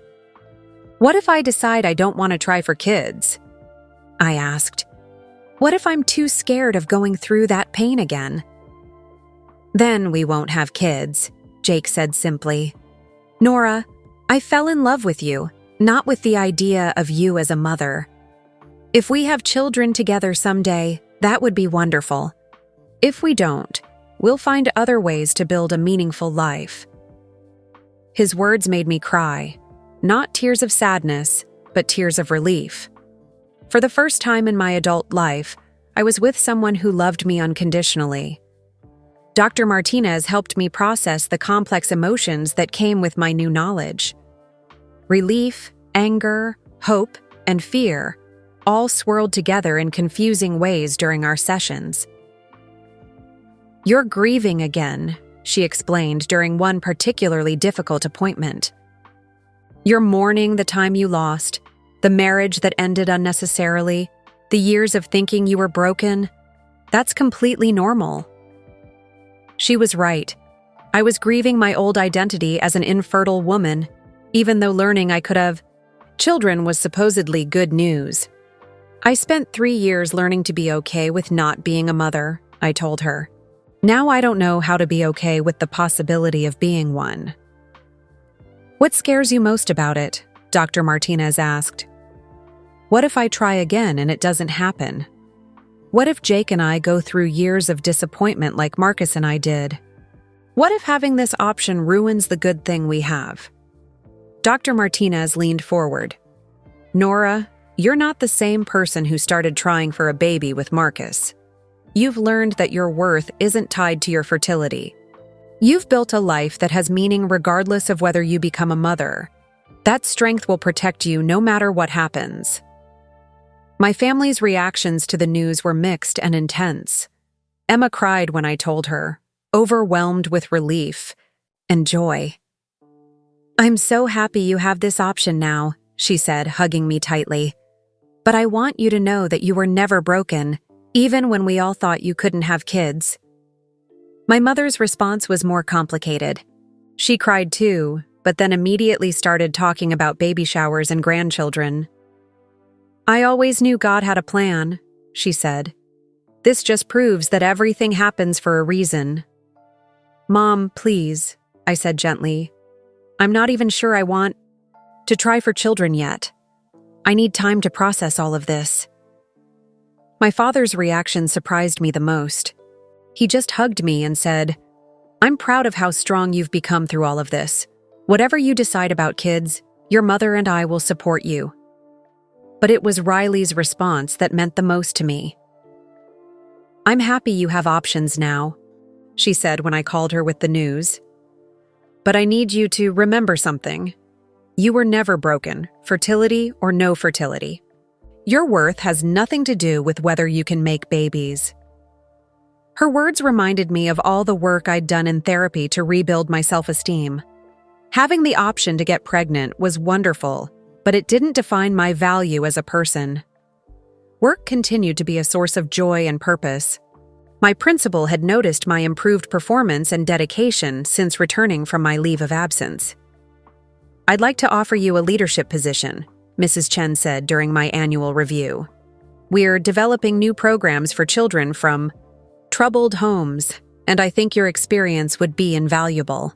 What if I decide I don't want to try for kids? I asked. What if I'm too scared of going through that pain again? Then we won't have kids, Jake said simply. Nora, I fell in love with you, not with the idea of you as a mother. If we have children together someday, that would be wonderful. If we don't, we'll find other ways to build a meaningful life. His words made me cry, not tears of sadness, but tears of relief. For the first time in my adult life, I was with someone who loved me unconditionally. Dr. Martinez helped me process the complex emotions that came with my new knowledge. Relief, anger, hope, and fear all swirled together in confusing ways during our sessions. You're grieving again, she explained during one particularly difficult appointment. You're mourning the time you lost, the marriage that ended unnecessarily, the years of thinking you were broken. That's completely normal. She was right. I was grieving my old identity as an infertile woman, even though learning I could have children was supposedly good news. I spent 3 years learning to be okay with not being a mother, I told her. Now I don't know how to be okay with the possibility of being one. What scares you most about it? Dr. Martinez asked. What if I try again and it doesn't happen? What if Jake and I go through years of disappointment like Marcus and I did? What if having this option ruins the good thing we have? Dr. Martinez leaned forward. Nora, you're not the same person who started trying for a baby with Marcus. You've learned that your worth isn't tied to your fertility. You've built a life that has meaning regardless of whether you become a mother. That strength will protect you no matter what happens. My family's reactions to the news were mixed and intense. Emma cried when I told her, overwhelmed with relief and joy. I'm so happy you have this option now, she said, hugging me tightly. But I want you to know that you were never broken, even when we all thought you couldn't have kids. My mother's response was more complicated. She cried too, but then immediately started talking about baby showers and grandchildren. I always knew God had a plan, she said. This just proves that everything happens for a reason. Mom, please, I said gently. I'm not even sure I want to try for children yet. I need time to process all of this. My father's reaction surprised me the most. He just hugged me and said, I'm proud of how strong you've become through all of this. Whatever you decide about kids, your mother and I will support you. But it was Riley's response that meant the most to me. I'm happy you have options now, she said when I called her with the news. But I need you to remember something. You were never broken, fertility or no fertility. Your worth has nothing to do with whether you can make babies. Her words reminded me of all the work I'd done in therapy to rebuild my self-esteem. Having the option to get pregnant was wonderful, but it didn't define my value as a person. Work continued to be a source of joy and purpose. My principal had noticed my improved performance and dedication since returning from my leave of absence. I'd like to offer you a leadership position, Mrs. Chen said during my annual review. We're developing new programs for children from troubled homes, and I think your experience would be invaluable.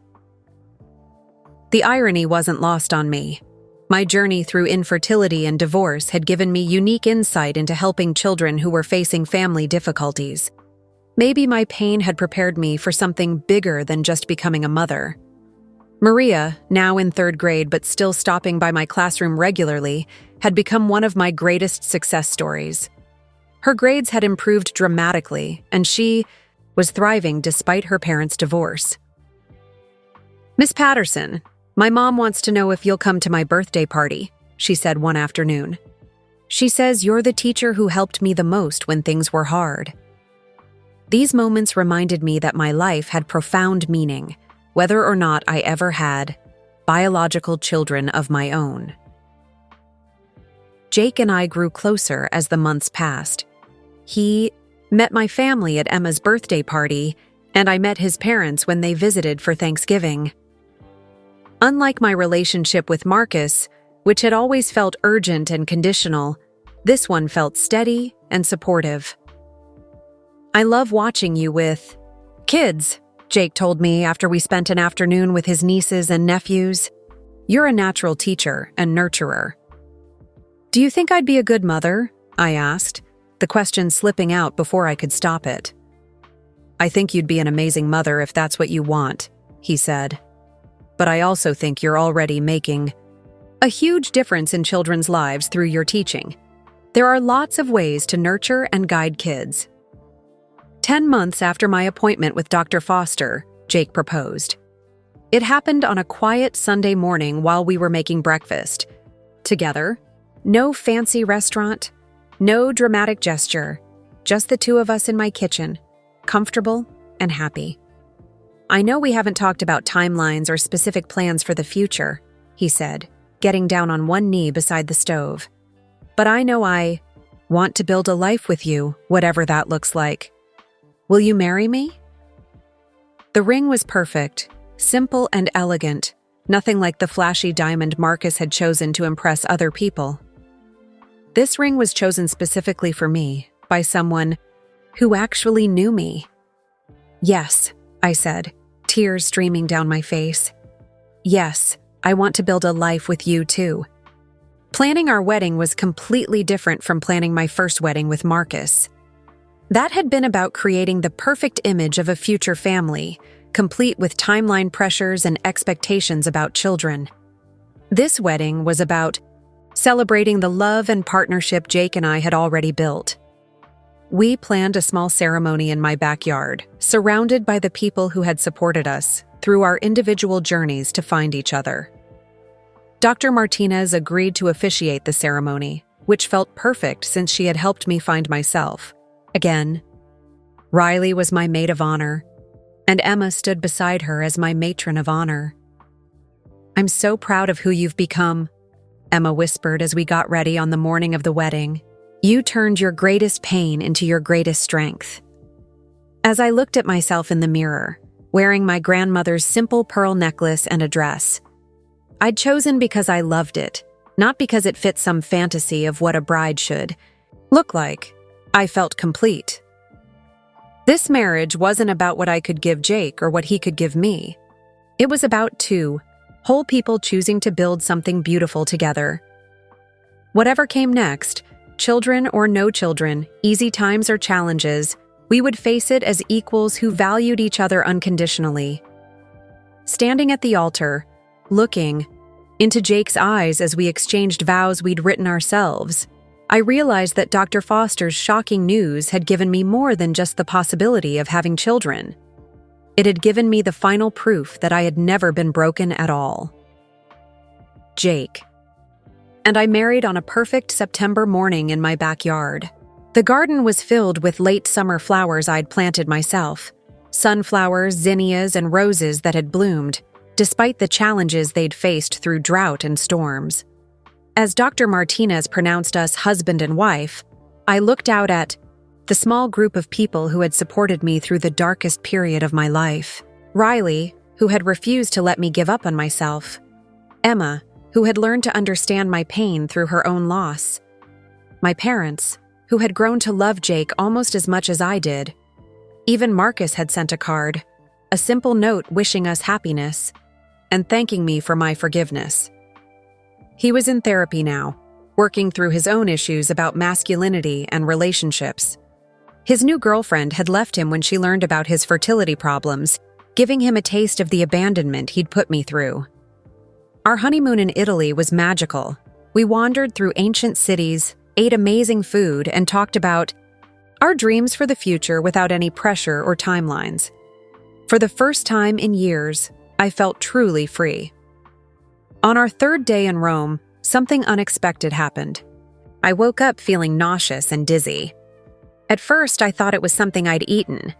The irony wasn't lost on me. My journey through infertility and divorce had given me unique insight into helping children who were facing family difficulties. Maybe my pain had prepared me for something bigger than just becoming a mother. Maria, now in 3rd grade but still stopping by my classroom regularly, had become one of my greatest success stories. Her grades had improved dramatically, and she was thriving despite her parents' divorce. Miss Patterson, my mom wants to know if you'll come to my birthday party, she said one afternoon. She says you're the teacher who helped me the most when things were hard. These moments reminded me that my life had profound meaning, whether or not I ever had biological children of my own. Jake and I grew closer as the months passed. He met my family at Emma's birthday party, and I met his parents when they visited for Thanksgiving. Unlike my relationship with Marcus, which had always felt urgent and conditional, this one felt steady and supportive. I love watching you with kids, Jake told me after we spent an afternoon with his nieces and nephews. "You're a natural teacher and nurturer." "Do you think I'd be a good mother?" I asked, the question slipping out before I could stop it. "I think you'd be an amazing mother if that's what you want," he said. "But I also think you're already making a huge difference in children's lives through your teaching. There are lots of ways to nurture and guide kids." 10 months after my appointment with Dr. Foster, Jake proposed. It happened on a quiet Sunday morning while we were making breakfast. Together, no fancy restaurant, no dramatic gesture, just the two of us in my kitchen, comfortable and happy. "I know we haven't talked about timelines or specific plans for the future," he said, getting down on one knee beside the stove. "But I know I want to build a life with you, whatever that looks like. Will you marry me?" The ring was perfect, simple and elegant, nothing like the flashy diamond Marcus had chosen to impress other people. This ring was chosen specifically for me, by someone who actually knew me. "Yes," I said, tears streaming down my face. "Yes, I want to build a life with you too." Planning our wedding was completely different from planning my first wedding with Marcus. That had been about creating the perfect image of a future family, complete with timeline pressures and expectations about children. This wedding was about celebrating the love and partnership Jake and I had already built. We planned a small ceremony in my backyard, surrounded by the people who had supported us through our individual journeys to find each other. Dr. Martinez agreed to officiate the ceremony, which felt perfect since she had helped me find myself. Again, Riley was my maid of honor, and Emma stood beside her as my matron of honor. "I'm so proud of who you've become," Emma whispered as we got ready on the morning of the wedding. "You turned your greatest pain into your greatest strength." As I looked at myself in the mirror, wearing my grandmother's simple pearl necklace and a dress, I'd chosen because I loved it, not because it fit some fantasy of what a bride should look like. I felt complete. This marriage wasn't about what I could give Jake or what he could give me. It was about two whole people choosing to build something beautiful together. Whatever came next, children or no children, easy times or challenges, we would face it as equals who valued each other unconditionally. Standing at the altar, looking into Jake's eyes as we exchanged vows we'd written ourselves, I realized that Dr. Foster's shocking news had given me more than just the possibility of having children. It had given me the final proof that I had never been broken at all. Jake. And I married on a perfect September morning in my backyard. The garden was filled with late summer flowers I'd planted myself, sunflowers, zinnias, and roses that had bloomed, despite the challenges they'd faced through drought and storms. As Dr. Martinez pronounced us husband and wife, I looked out at the small group of people who had supported me through the darkest period of my life. Riley, who had refused to let me give up on myself. Emma, who had learned to understand my pain through her own loss. My parents, who had grown to love Jake almost as much as I did. Even Marcus had sent a card, a simple note wishing us happiness and thanking me for my forgiveness. He was in therapy now, working through his own issues about masculinity and relationships. His new girlfriend had left him when she learned about his fertility problems, giving him a taste of the abandonment he'd put me through. Our honeymoon in Italy was magical. We wandered through ancient cities, ate amazing food, and talked about our dreams for the future without any pressure or timelines. For the first time in years, I felt truly free. On our third day in Rome, something unexpected happened. I woke up feeling nauseous and dizzy. At first, I thought it was something I'd eaten,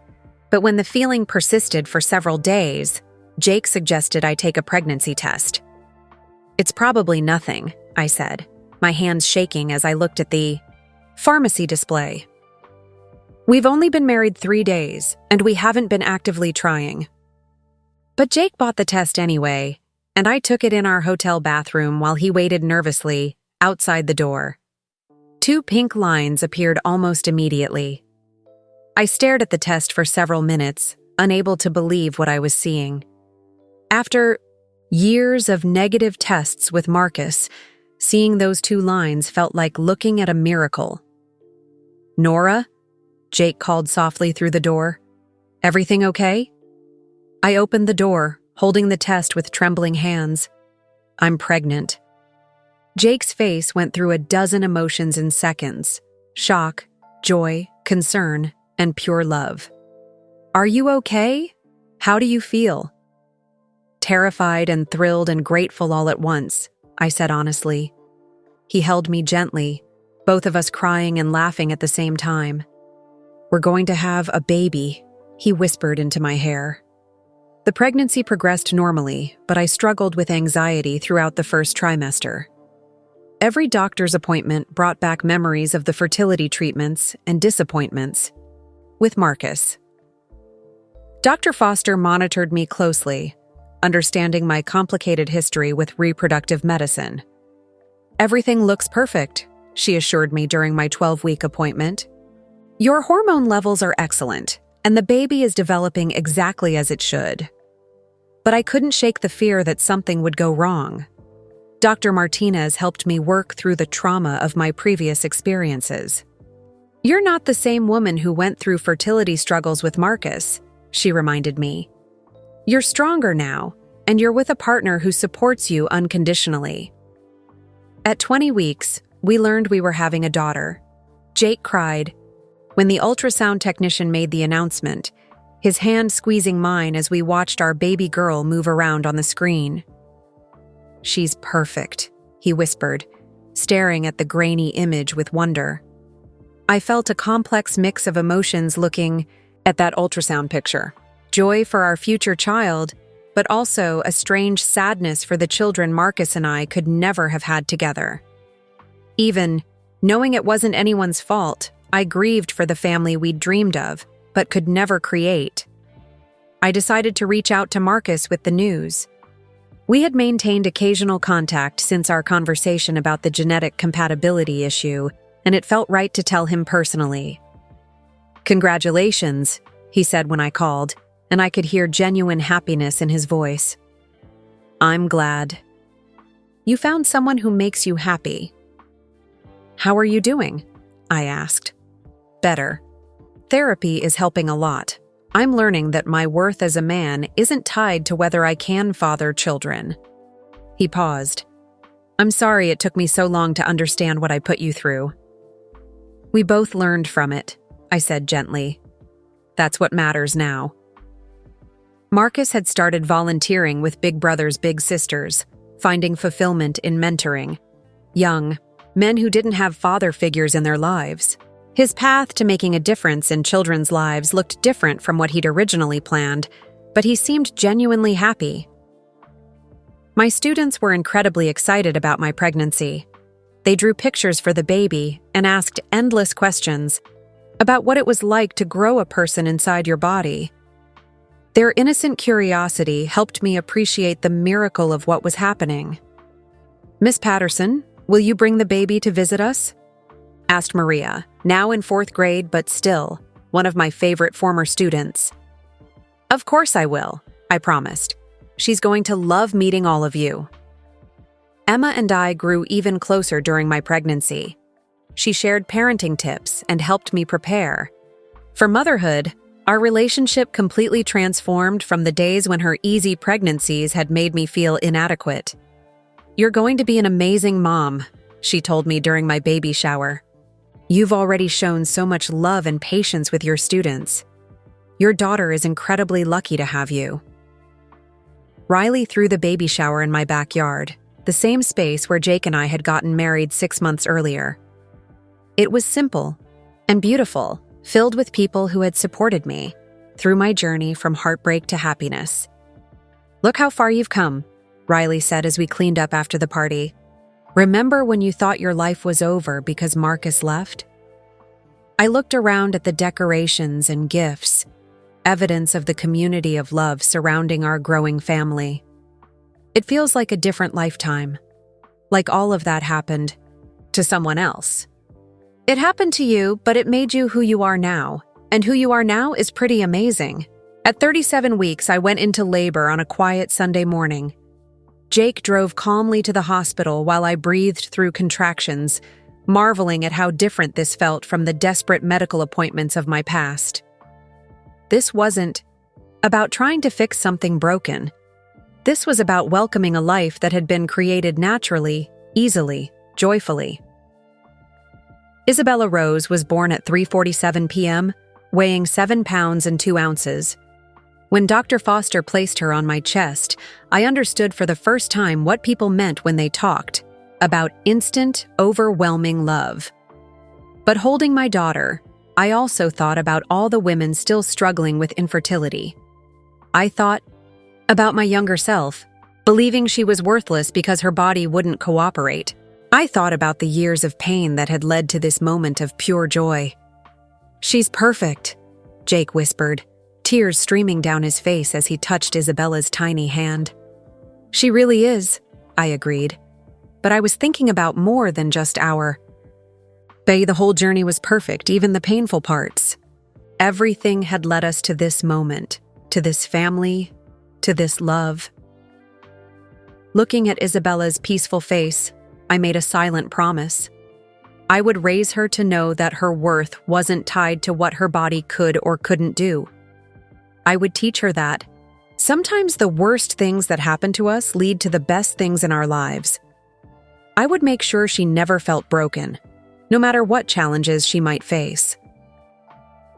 but when the feeling persisted for several days, Jake suggested I take a pregnancy test. "It's probably nothing," I said, my hands shaking as I looked at the pharmacy display. "We've only been married 3 days, and we haven't been actively trying." But Jake bought the test anyway, and I took it in our hotel bathroom while he waited nervously outside the door. 2 pink lines appeared almost immediately. I stared at the test for several minutes, unable to believe what I was seeing. After years of negative tests with Marcus, seeing those 2 lines felt like looking at a miracle. "Nora?" Jake called softly through the door. "Everything okay?" I opened the door, holding the test with trembling hands. "I'm pregnant." Jake's face went through a dozen emotions in seconds: shock, joy, concern, and pure love. "Are you okay? How do you feel?" "Terrified and thrilled and grateful all at once," I said honestly. He held me gently, both of us crying and laughing at the same time. "We're going to have a baby," he whispered into my hair. The pregnancy progressed normally, but I struggled with anxiety throughout the first trimester. Every doctor's appointment brought back memories of the fertility treatments and disappointments. With Marcus. Dr. Foster monitored me closely, understanding my complicated history with reproductive medicine. "Everything looks perfect," she assured me during my 12-week appointment. "Your hormone levels are excellent, and the baby is developing exactly as it should." But I couldn't shake the fear that something would go wrong. Dr. Martinez helped me work through the trauma of my previous experiences. "You're not the same woman who went through fertility struggles with Marcus," she reminded me. "You're stronger now, and you're with a partner who supports you unconditionally." At 20 weeks, we learned we were having a daughter. Jake cried. When the ultrasound technician made the announcement, his hand squeezing mine as we watched our baby girl move around on the screen. "She's perfect," he whispered, staring at the grainy image with wonder. I felt a complex mix of emotions looking at that ultrasound picture. Joy for our future child, but also a strange sadness for the children Marcus and I could never have had together. Even knowing it wasn't anyone's fault, I grieved for the family we'd dreamed of, but could never create. I decided to reach out to Marcus with the news. We had maintained occasional contact since our conversation about the genetic compatibility issue, and it felt right to tell him personally. "Congratulations," he said when I called, and I could hear genuine happiness in his voice. "I'm glad. You found someone who makes you happy." "How are you doing?" I asked. "Better. Therapy is helping a lot. I'm learning that my worth as a man isn't tied to whether I can father children." He paused. "I'm sorry it took me so long to understand what I put you through." "We both learned from it," I said gently. "That's what matters now." Marcus had started volunteering with Big Brothers Big Sisters, finding fulfillment in mentoring young men who didn't have father figures in their lives. His path to making a difference in children's lives looked different from what he'd originally planned, but he seemed genuinely happy. My students were incredibly excited about my pregnancy. They drew pictures for the baby and asked endless questions about what it was like to grow a person inside your body. Their innocent curiosity helped me appreciate the miracle of what was happening. "Miss Patterson, will you bring the baby to visit us?" asked Maria, now in 4th grade but still one of my favorite former students. "Of course I will," I promised. "She's going to love meeting all of you." Emma and I grew even closer during my pregnancy. She shared parenting tips and helped me prepare. For motherhood, our relationship completely transformed from the days when her easy pregnancies had made me feel inadequate. "You're going to be an amazing mom," she told me during my baby shower. "You've already shown so much love and patience with your students. Your daughter is incredibly lucky to have you." Riley threw the baby shower in my backyard, the same space where Jake and I had gotten married 6 months earlier. It was simple and beautiful, filled with people who had supported me through my journey from heartbreak to happiness. "Look how far you've come," Riley said as we cleaned up after the party. "Remember when you thought your life was over because Marcus left?" I looked around at the decorations and gifts, evidence of the community of love surrounding our growing family. It feels like a different lifetime, like all of that happened to someone else. It happened to you, but it made you who you are now, and who you are now is pretty amazing, At 37 weeks, I went into labor on a quiet Sunday morning. Jake drove calmly to the hospital while I breathed through contractions, marveling at how different this felt from the desperate medical appointments of my past. This wasn't about trying to fix something broken. This was about welcoming a life that had been created naturally, easily, joyfully. Isabella Rose was born at 3:47 p.m., weighing 7 pounds and 2 ounces. When Dr. Foster placed her on my chest, I understood for the first time what people meant when they talked about instant, overwhelming love. But holding my daughter, I also thought about all the women still struggling with infertility. I thought about my younger self, believing she was worthless because her body wouldn't cooperate. I thought about the years of pain that had led to this moment of pure joy. "She's perfect," Jake whispered, tears streaming down his face as he touched Isabella's tiny hand. "She really is," I agreed. But I was thinking about more than just the whole journey was perfect, even the painful parts. Everything had led us to this moment, to this family, to this love. Looking at Isabella's peaceful face, I made a silent promise. I would raise her to know that her worth wasn't tied to what her body could or couldn't do. I would teach her that sometimes the worst things that happen to us lead to the best things in our lives. I would make sure she never felt broken, no matter what challenges she might face.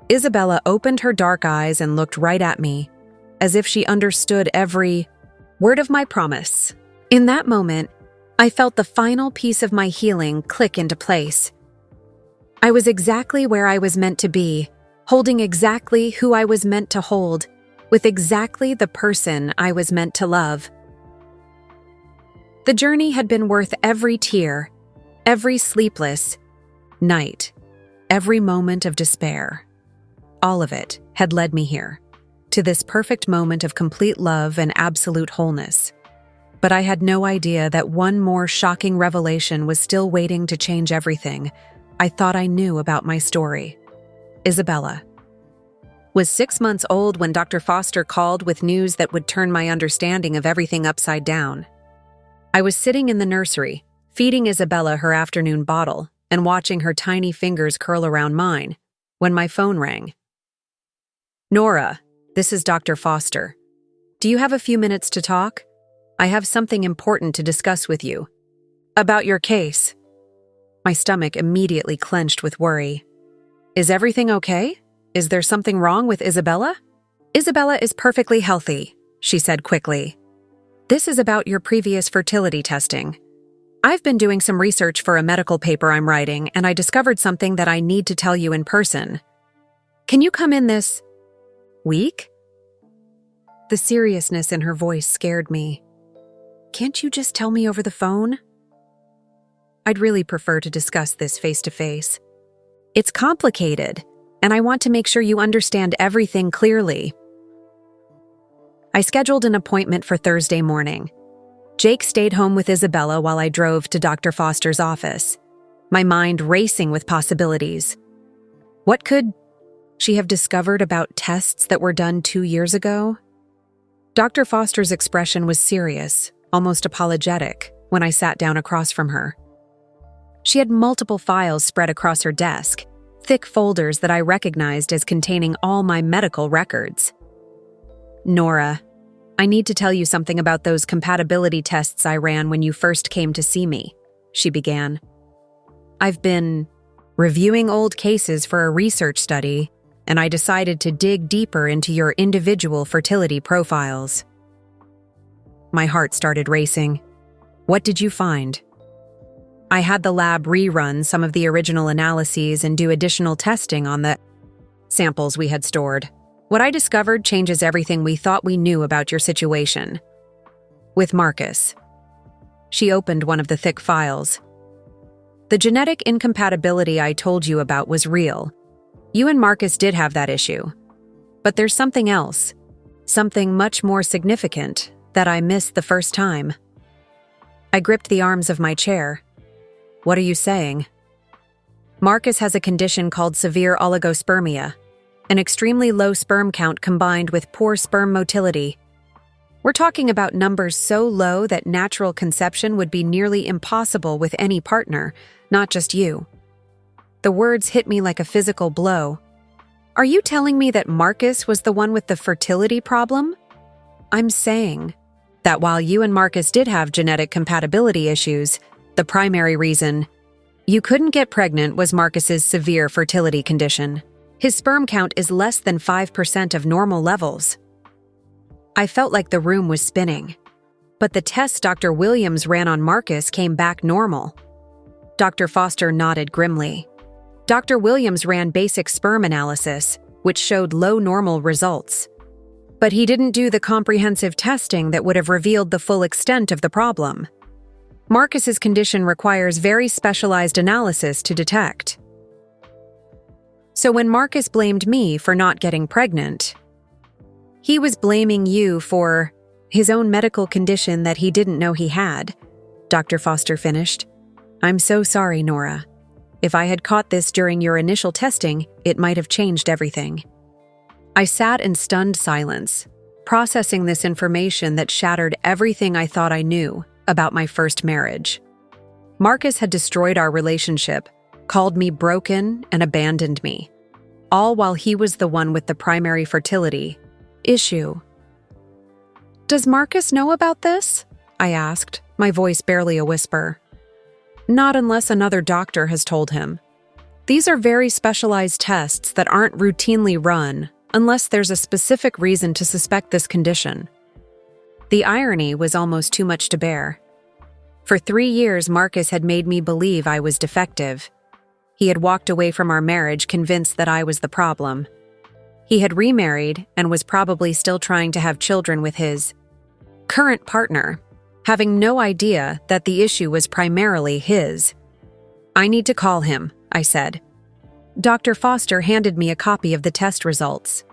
Isabella opened her dark eyes and looked right at me, as if she understood every word of my promise. In that moment, I felt the final piece of my healing click into place. I was exactly where I was meant to be, holding exactly who I was meant to hold, with exactly the person I was meant to love. The journey had been worth every tear, every sleepless night, every moment of despair. All of it had led me here, to this perfect moment of complete love and absolute wholeness. But I had no idea that one more shocking revelation was still waiting to change everything I thought I knew about my story. Isabella was 6 months old when Dr. Foster called with news that would turn my understanding of everything upside down. I was sitting in the nursery, feeding Isabella her afternoon bottle and watching her tiny fingers curl around mine, when my phone rang. "Nora, this is Dr. Foster. Do you have a few minutes to talk? I have something important to discuss with you. About your case." My stomach immediately clenched with worry. "Is everything okay? Is there something wrong with Isabella?" "Isabella is perfectly healthy," she said quickly. "This is about your previous fertility testing. I've been doing some research for a medical paper I'm writing, and I discovered something that I need to tell you in person. Can you come in this week?" The seriousness in her voice scared me. "Can't you just tell me over the phone?" "I'd really prefer to discuss this face-to-face. It's complicated, and I want to make sure you understand everything clearly." I scheduled an appointment for Thursday morning. Jake stayed home with Isabella while I drove to Dr. Foster's office, my mind racing with possibilities. What could she have discovered about tests that were done 2 years ago? Dr. Foster's expression was serious, almost apologetic, when I sat down across from her. She had multiple files spread across her desk, thick folders that I recognized as containing all my medical records. "Nora, I need to tell you something about those compatibility tests I ran when you first came to see me," she began. "I've been reviewing old cases for a research study, and I decided to dig deeper into your individual fertility profiles." My heart started racing. "What did you find?" "I had the lab rerun some of the original analyses and do additional testing on the samples we had stored. What I discovered changes everything we thought we knew about your situation. With Marcus." She opened one of the thick files. "The genetic incompatibility I told you about was real. You and Marcus did have that issue. But there's something else, something much more significant, that I missed the first time." I gripped the arms of my chair. "What are you saying?" "Marcus has a condition called severe oligospermia. an extremely low sperm count combined with poor sperm motility. We're talking about numbers so low that natural conception would be nearly impossible with any partner, not just you. The words hit me like a physical blow. Are you telling me that Marcus was the one with the fertility problem? I'm saying that while you and Marcus did have genetic compatibility issues, the primary reason you couldn't get pregnant was Marcus's severe fertility condition. His sperm count is less than 5% of normal levels. I felt like the room was spinning. But the tests Dr. Williams ran on Marcus came back normal. Dr. Foster nodded grimly. Dr. Williams ran basic sperm analysis, which showed low normal results. But he didn't do the comprehensive testing that would have revealed the full extent of the problem. Marcus's condition requires very specialized analysis to detect. So when Marcus blamed me for not getting pregnant, he was blaming you for his own medical condition that he didn't know he had, Dr. Foster finished. I'm so sorry, Nora. If I had caught this during your initial testing, it might have changed everything. I sat in stunned silence, processing this information that shattered everything I thought I knew about my first marriage. Marcus had destroyed our relationship, called me broken, and abandoned me, all while he was the one with the primary fertility issue. Does Marcus know about this? I asked, my voice barely a whisper. Not unless another doctor has told him. These are very specialized tests that aren't routinely run unless there's a specific reason to suspect this condition. The irony was almost too much to bear. For 3 years, Marcus had made me believe I was defective. He had walked away from our marriage convinced that I was the problem. He had remarried and was probably still trying to have children with his current partner, having no idea that the issue was primarily his. I need to call him, I said. Dr. Foster handed me a copy of the test results.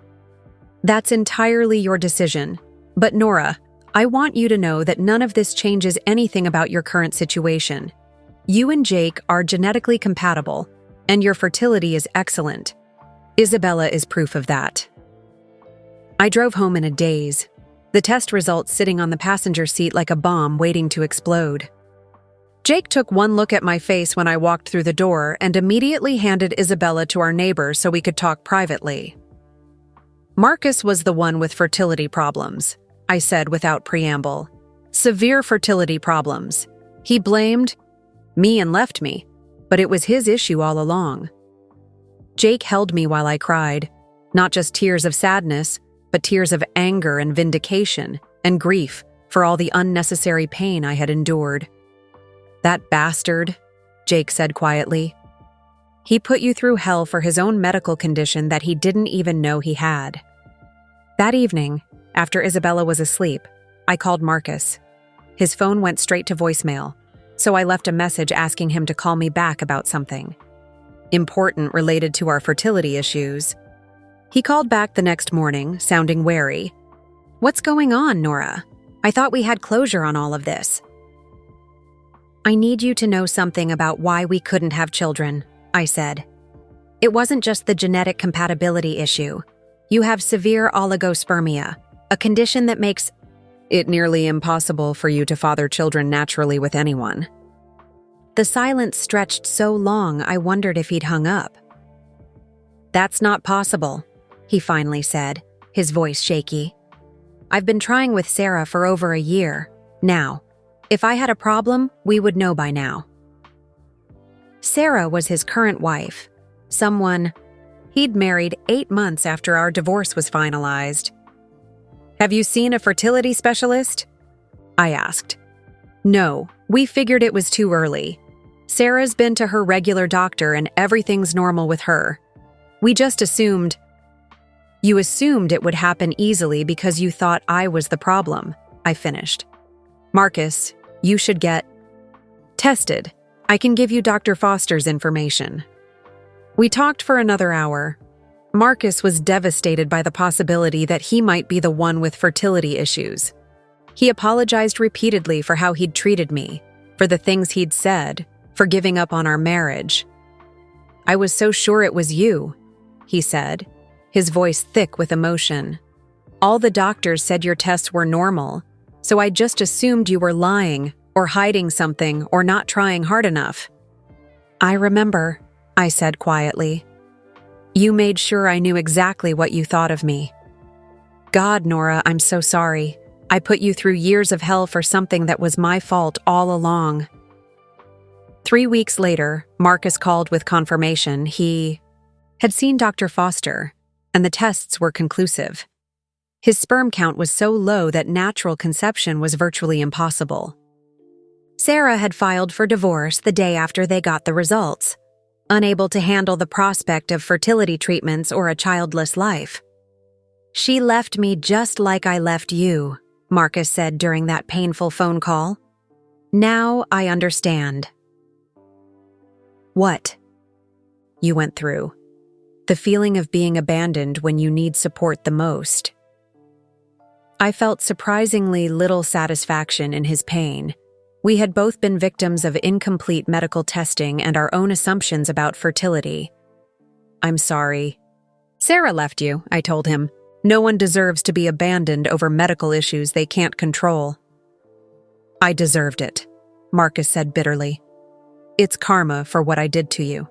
That's entirely your decision. But Nora, I want you to know that none of this changes anything about your current situation. You and Jake are genetically compatible, and your fertility is excellent. Isabella is proof of that. I drove home in a daze, the test results sitting on the passenger seat like a bomb waiting to explode. Jake took one look at my face when I walked through the door and immediately handed Isabella to our neighbor so we could talk privately. Marcus was the one with fertility problems, I said without preamble. Severe fertility problems. He blamed me and left me, but it was his issue all along. Jake held me while I cried, not just tears of sadness, but tears of anger and vindication and grief for all the unnecessary pain I had endured. That bastard, Jake said quietly. He put you through hell for his own medical condition that he didn't even know he had. That evening, after Isabella was asleep, I called Marcus. His phone went straight to voicemail, so I left a message asking him to call me back about something important related to our fertility issues. He called back the next morning, sounding wary. What's going on, Nora? I thought we had closure on all of this. I need you to know something about why we couldn't have children, I said. It wasn't just the genetic compatibility issue. You have severe oligospermia, a condition that makes it nearly impossible for you to father children naturally with anyone. The silence stretched so long I wondered if he'd hung up. That's not possible, he finally said, his voice shaky. I've been trying with Sarah for over a year now. If I had a problem, we would know by now. Sarah was his current wife, someone he'd married 8 months after our divorce was finalized. Have you seen a fertility specialist? I asked. No, we figured it was too early. Sarah's been to her regular doctor and everything's normal with her. We just assumed. You assumed it would happen easily because you thought I was the problem, I finished. Marcus, you should get tested. I can give you Dr. Foster's information. We talked for another hour. Marcus was devastated by the possibility that he might be the one with fertility issues. He apologized repeatedly for how he'd treated me, for the things he'd said, for giving up on our marriage. I was so sure it was you, he said. his voice thick with emotion. "All the doctors said your tests were normal, so I just assumed you were lying, or hiding something, or not trying hard enough." "I remember," I said quietly. "You made sure I knew exactly what you thought of me." "God, Nora, I'm so sorry. I put you through years of hell for something that was my fault all along." 3 weeks later, Marcus called with confirmation he had seen Dr. Foster, and the tests were conclusive. His sperm count was so low that natural conception was virtually impossible. Sarah had filed for divorce the day after they got the results, unable to handle the prospect of fertility treatments or a childless life. "She left me just like I left you," Marcus said during that painful phone call. "Now I understand." "What?" "You went through. The feeling of being abandoned when you need support the most." I felt surprisingly little satisfaction in his pain. We had both been victims of incomplete medical testing and our own assumptions about fertility. "I'm sorry." "Sarah left you," I told him. "No one deserves to be abandoned over medical issues they can't control." "I deserved it," Marcus said bitterly. "It's karma for what I did to you."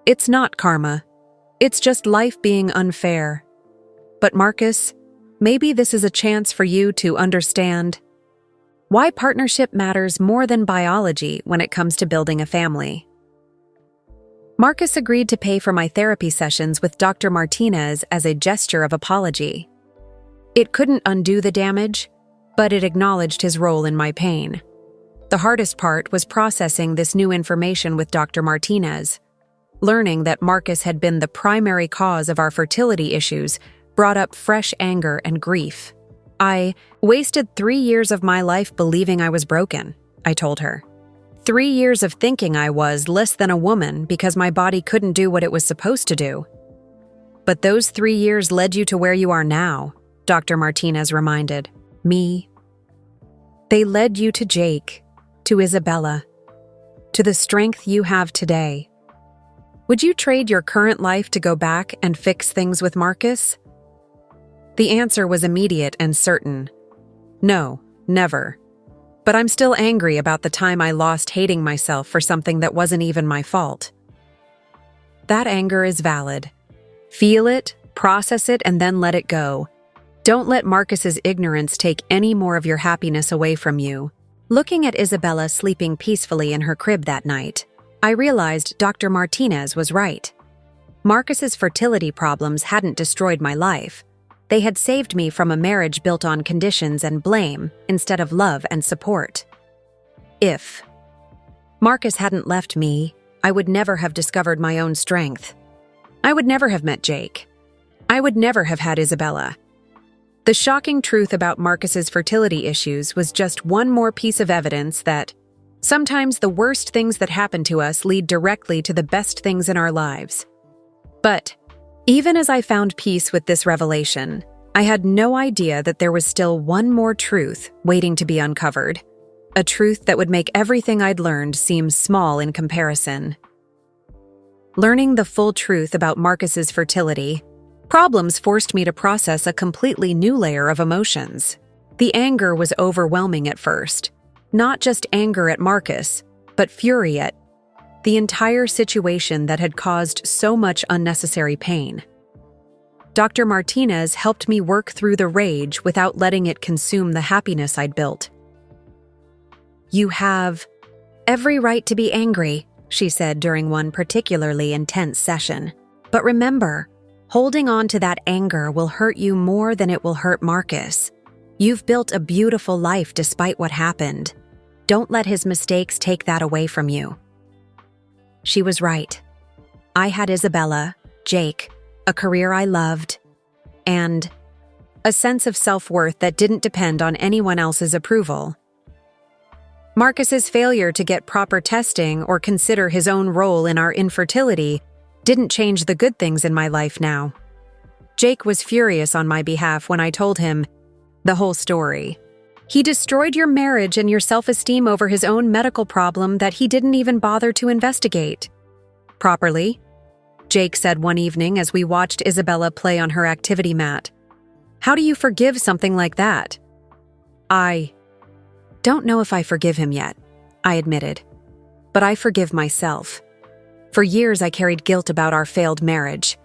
"It's not karma. It's just life being unfair. But Marcus, maybe this is a chance for you to understand why partnership matters more than biology when it comes to building a family." Marcus agreed to pay for my therapy sessions with Dr. Martinez as a gesture of apology. It couldn't undo the damage, but it acknowledged his role in my pain. The hardest part was processing this new information with Dr. Martinez. Learning that Marcus had been the primary cause of our fertility issues brought up fresh anger and grief. "I wasted 3 years of my life believing I was broken," I told her. 3 years of thinking I was less than a woman because my body couldn't do what it was supposed to do. "But those 3 years led you to where you are now," Dr. Martinez reminded me. "They led you to Jake, to Isabella, to the strength you have today. Would you trade your current life to go back and fix things with Marcus?" The answer was immediate and certain. No, never. But I'm still angry about the time I lost hating myself for something that wasn't even my fault. That anger is valid. Feel it, process it, and then let it go. Don't let Marcus's ignorance take any more of your happiness away from you. Looking at Isabella sleeping peacefully in her crib that night, I realized Dr. Martinez was right. Marcus's fertility problems hadn't destroyed my life. They had saved me from a marriage built on conditions and blame instead of love and support. If Marcus hadn't left me, I would never have discovered my own strength. I would never have met Jake. I would never have had Isabella. The shocking truth about Marcus's fertility issues was just one more piece of evidence that sometimes the worst things that happen to us lead directly to the best things in our lives. But even as I found peace with this revelation, I had no idea that there was still one more truth waiting to be uncovered. A truth that would make everything I'd learned seem small in comparison. Learning the full truth about Marcus's fertility problems forced me to process a completely new layer of emotions. The anger was overwhelming at first. Not just anger at Marcus, but fury at the entire situation that had caused so much unnecessary pain. Dr. Martinez helped me work through the rage without letting it consume the happiness I'd built. "You have every right to be angry," she said during one particularly intense session. "But remember, holding on to that anger will hurt you more than it will hurt Marcus. You've built a beautiful life despite what happened. Don't let his mistakes take that away from you." She was right. I had Isabella, Jake, a career I loved, and a sense of self-worth that didn't depend on anyone else's approval. Marcus's failure to get proper testing or consider his own role in our infertility didn't change the good things in my life now. Jake was furious on my behalf when I told him the whole story. He destroyed your marriage and your self-esteem over his own medical problem that he didn't even bother to investigate properly. Jake said one evening as we watched Isabella play on her activity mat. "How do you forgive something like that?" "I don't know if I forgive him yet," I admitted. "But I forgive myself. For years I carried guilt about our failed marriage.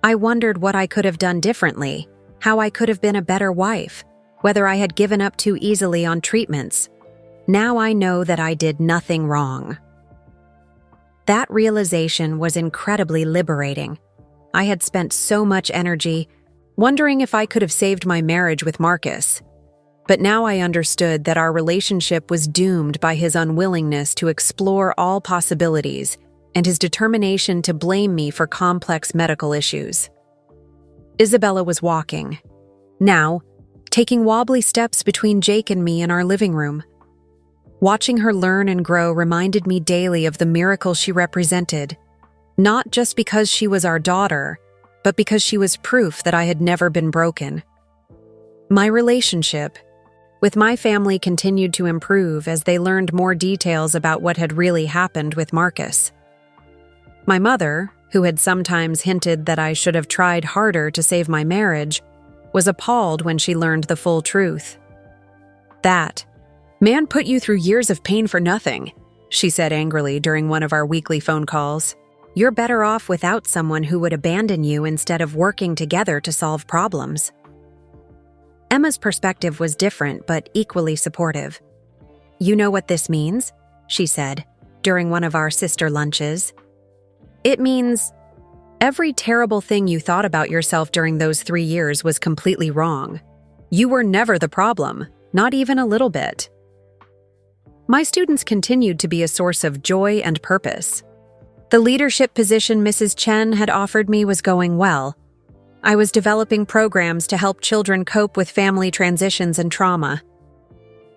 I wondered what I could have done differently, how I could have been a better wife, whether I had given up too easily on treatments. Now I know that I did nothing wrong." That realization was incredibly liberating. I had spent so much energy wondering if I could have saved my marriage with Marcus. But now I understood that our relationship was doomed by his unwillingness to explore all possibilities and his determination to blame me for complex medical issues. Isabella was walking, now, taking wobbly steps between Jake and me in our living room. Watching her learn and grow reminded me daily of the miracle she represented, not just because she was our daughter, but because she was proof that I had never been broken. My relationship with my family continued to improve as they learned more details about what had really happened with Marcus. My mother, who had sometimes hinted that I should have tried harder to save my marriage, was appalled when she learned the full truth. "That man put you through years of pain for nothing," she said angrily during one of our weekly phone calls. "You're better off without someone who would abandon you instead of working together to solve problems." Emma's perspective was different but equally supportive. "You know what this means?" she said during one of our sister lunches. "It means every terrible thing you thought about yourself during those 3 years was completely wrong. You were never the problem, not even a little bit." My students continued to be a source of joy and purpose. The leadership position Mrs. Chen had offered me was going well. I was developing programs to help children cope with family transitions and trauma.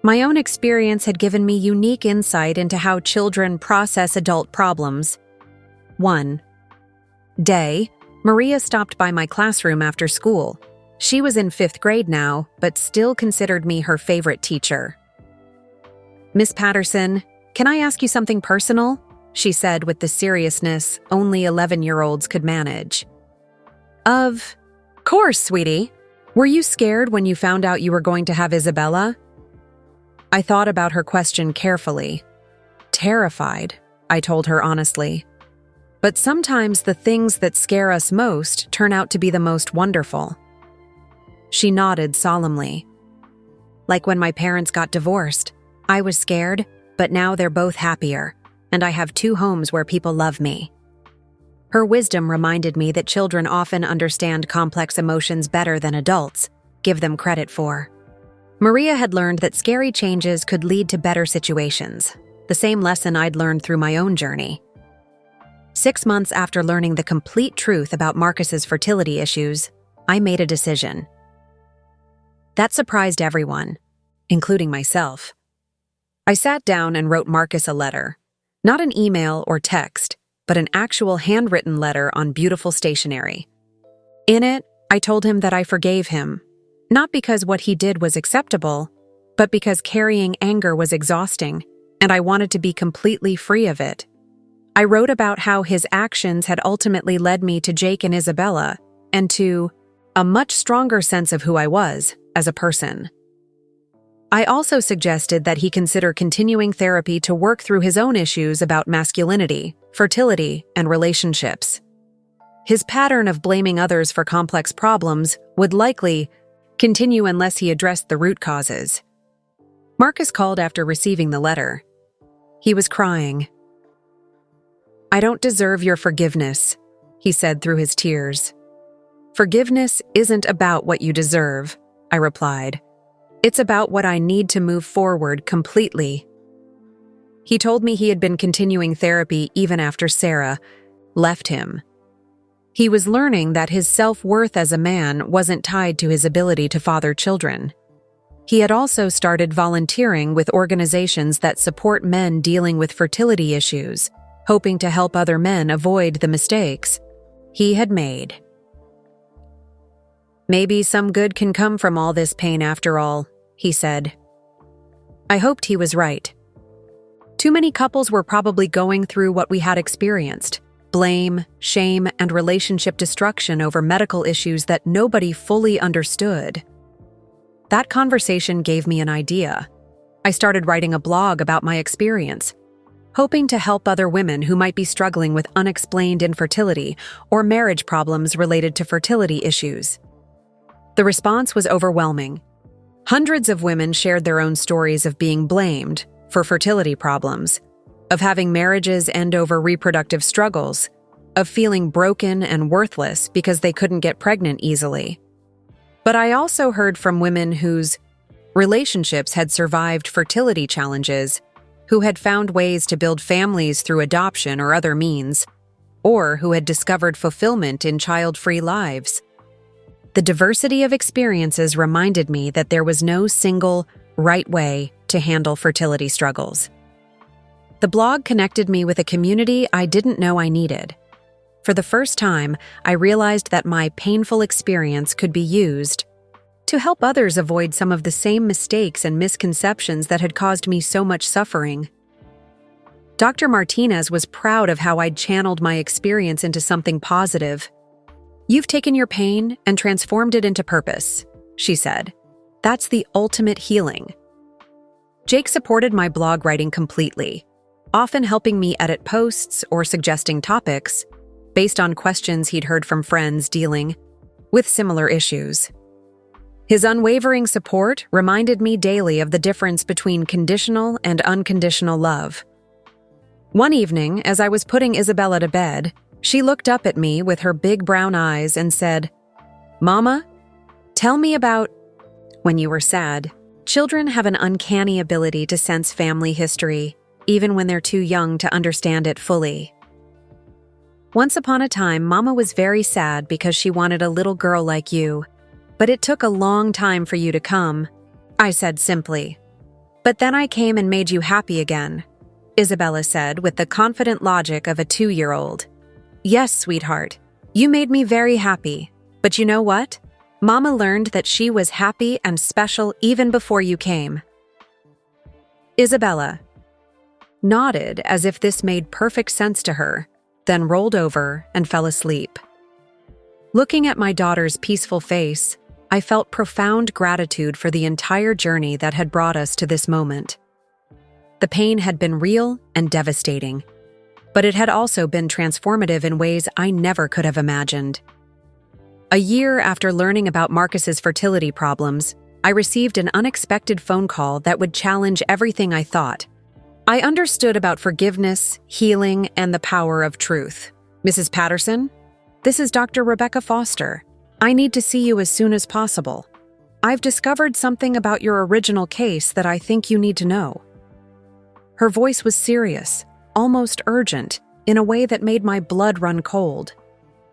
My own experience had given me unique insight into how children process adult problems. One day, Maria stopped by my classroom after school. She was in 5th grade now, but still considered me her favorite teacher. "Miss Patterson, can I ask you something personal?" she said with the seriousness only 11-year-olds could manage. "Of course, sweetie. Were you scared when you found out you were going to have Isabella?" I thought about her question carefully. "Terrified," I told her honestly. "But sometimes the things that scare us most turn out to be the most wonderful." She nodded solemnly. "Like when my parents got divorced. I was scared, but now they're both happier, and I have 2 homes where people love me." Her wisdom reminded me that children often understand complex emotions better than adults give them credit for. Maria had learned that scary changes could lead to better situations, the same lesson I'd learned through my own journey. 6 months after learning the complete truth about Marcus's fertility issues, I made a decision. That surprised everyone, including myself. I sat down and wrote Marcus a letter. Not an email or text, but an actual handwritten letter on beautiful stationery. In it, I told him that I forgave him, not because what he did was acceptable, but because carrying anger was exhausting, and I wanted to be completely free of it. I wrote about how his actions had ultimately led me to Jake and Isabella, and to a much stronger sense of who I was as a person. I also suggested that he consider continuing therapy to work through his own issues about masculinity, fertility, and relationships. His pattern of blaming others for complex problems would likely continue unless he addressed the root causes. Marcus called after receiving the letter. He was crying. "I don't deserve your forgiveness," he said through his tears. "Forgiveness isn't about what you deserve," I replied. "It's about what I need to move forward completely." He told me he had been continuing therapy even after Sarah left him. He was learning that his self-worth as a man wasn't tied to his ability to father children. He had also started volunteering with organizations that support men dealing with fertility issues, hoping to help other men avoid the mistakes he had made. "Maybe some good can come from all this pain after all," he said. I hoped he was right. Too many couples were probably going through what we had experienced, blame, shame, and relationship destruction over medical issues that nobody fully understood. That conversation gave me an idea. I started writing a blog about my experience, hoping to help other women who might be struggling with unexplained infertility or marriage problems related to fertility issues. The response was overwhelming. Hundreds of women shared their own stories of being blamed for fertility problems, of having marriages end over reproductive struggles, of feeling broken and worthless because they couldn't get pregnant easily. But I also heard from women whose relationships had survived fertility challenges, who had found ways to build families through adoption or other means, or who had discovered fulfillment in child-free lives. The diversity of experiences reminded me that there was no single, right way to handle fertility struggles. The blog connected me with a community I didn't know I needed. For the first time, I realized that my painful experience could be used to help others avoid some of the same mistakes and misconceptions that had caused me so much suffering. Dr. Martinez was proud of how I'd channeled my experience into something positive. "You've taken your pain and transformed it into purpose," she said. "That's the ultimate healing." Jake supported my blog writing completely, often helping me edit posts or suggesting topics based on questions he'd heard from friends dealing with similar issues. His unwavering support reminded me daily of the difference between conditional and unconditional love. One evening, as I was putting Isabella to bed, she looked up at me with her big brown eyes and said, "Mama, tell me about when you were sad." Children have an uncanny ability to sense family history, even when they're too young to understand it fully. "Once upon a time, Mama was very sad because she wanted a little girl like you, but it took a long time for you to come," I said simply. "But then I came and made you happy again," Isabella said with the confident logic of a 2-year-old. "Yes, sweetheart, you made me very happy, but you know what? Mama learned that she was happy and special even before you came." Isabella nodded as if this made perfect sense to her, then rolled over and fell asleep. Looking at my daughter's peaceful face, I felt profound gratitude for the entire journey that had brought us to this moment. The pain had been real and devastating, but it had also been transformative in ways I never could have imagined. A year after learning about Marcus's fertility problems, I received an unexpected phone call that would challenge everything I thought. I understood about forgiveness, healing, and the power of truth. "Mrs. Patterson, this is Dr. Rebecca Foster. I need to see you as soon as possible. I've discovered something about your original case that I think you need to know." Her voice was serious, almost urgent, in a way that made my blood run cold.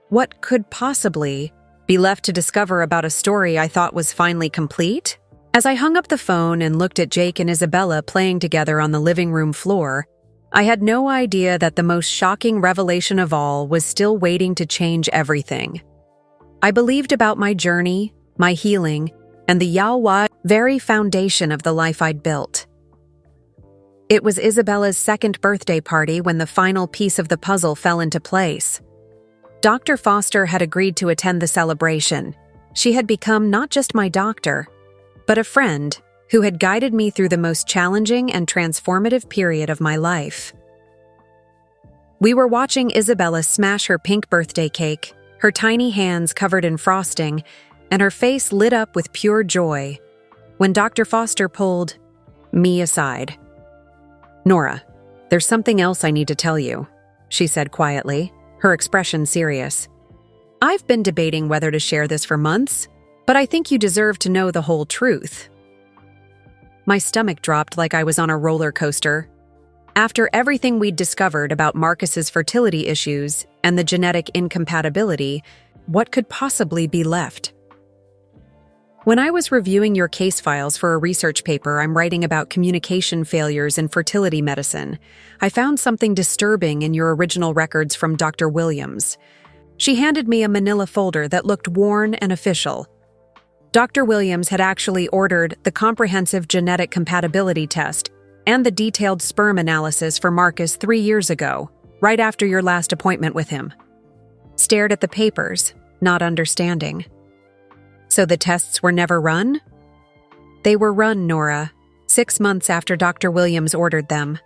What could possibly be left to discover about a story I thought was finally complete? As I hung up the phone and looked at Jake and Isabella playing together on the living room floor, I had no idea that the most shocking revelation of all was still waiting to change everything. I believed about my journey, my healing, and the Yahweh very foundation of the life I'd built. It was Isabella's second birthday party when the final piece of the puzzle fell into place. Dr. Foster had agreed to attend the celebration. She had become not just my doctor, but a friend who had guided me through the most challenging and transformative period of my life. We were watching Isabella smash her pink birthday cake, her tiny hands covered in frosting, and her face lit up with pure joy, when Dr. Foster pulled me aside. "Nora, there's something else I need to tell you," she said quietly, her expression serious. "I've been debating whether to share this for months, but I think you deserve to know the whole truth." My stomach dropped like I was on a roller coaster. After everything we'd discovered about Marcus's fertility issues and the genetic incompatibility, what could possibly be left? When I was reviewing your case files for a research paper I'm writing about communication failures in fertility medicine, I found something disturbing in your original records from Dr. Williams. She handed me a manila folder that looked worn and official. Dr. Williams had actually ordered the comprehensive genetic compatibility test and the detailed sperm analysis for Marcus 3 years ago. right after your last appointment with him. Stared at the papers, not understanding. So the tests were never run? They were run, Nora, 6 months after Dr. Williams ordered them.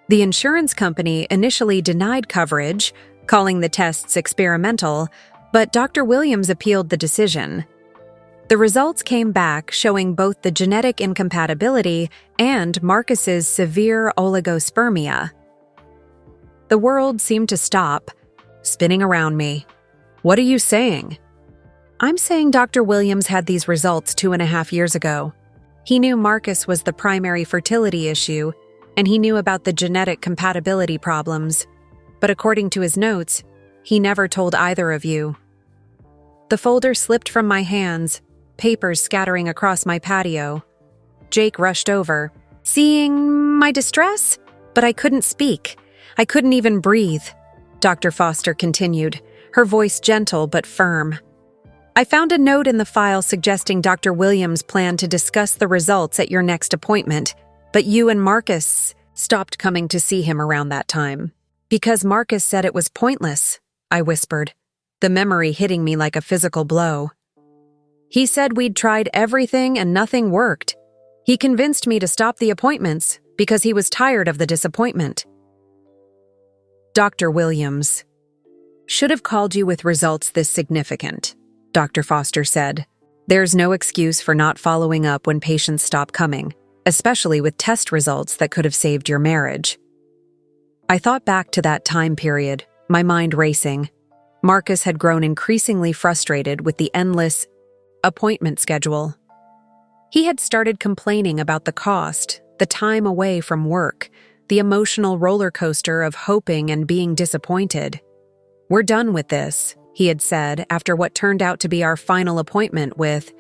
The insurance company initially denied coverage, calling the tests experimental, but Dr. Williams appealed the decision. The results came back showing both the genetic incompatibility and Marcus's severe oligospermia. The world seemed to stop, spinning around me. What are you saying? I'm saying Dr. Williams had these results 2.5 years ago. He knew Marcus was the primary fertility issue, and he knew about the genetic compatibility problems. But according to his notes, he never told either of you. The folder slipped from my hands, papers scattering across my patio. Jake rushed over, seeing my distress, but I couldn't speak. I couldn't even breathe. Dr. Foster continued, her voice gentle but firm. I found a note in the file suggesting Dr. Williams planned to discuss the results at your next appointment, but you and Marcus stopped coming to see him around that time. Because Marcus said it was pointless, I whispered, the memory hitting me like a physical blow. He said we'd tried everything and nothing worked. He convinced me to stop the appointments because he was tired of the disappointment. Dr. Williams. Should have called you with results this significant, Dr. Foster said. There's no excuse for not following up when patients stop coming, especially with test results that could have saved your marriage. I thought back to that time period, my mind racing. Marcus had grown increasingly frustrated with the endless appointment schedule. He had started complaining about the cost, the time away from work, the emotional roller coaster of hoping and being disappointed. We're done with this, he had said after what turned out to be our final appointment with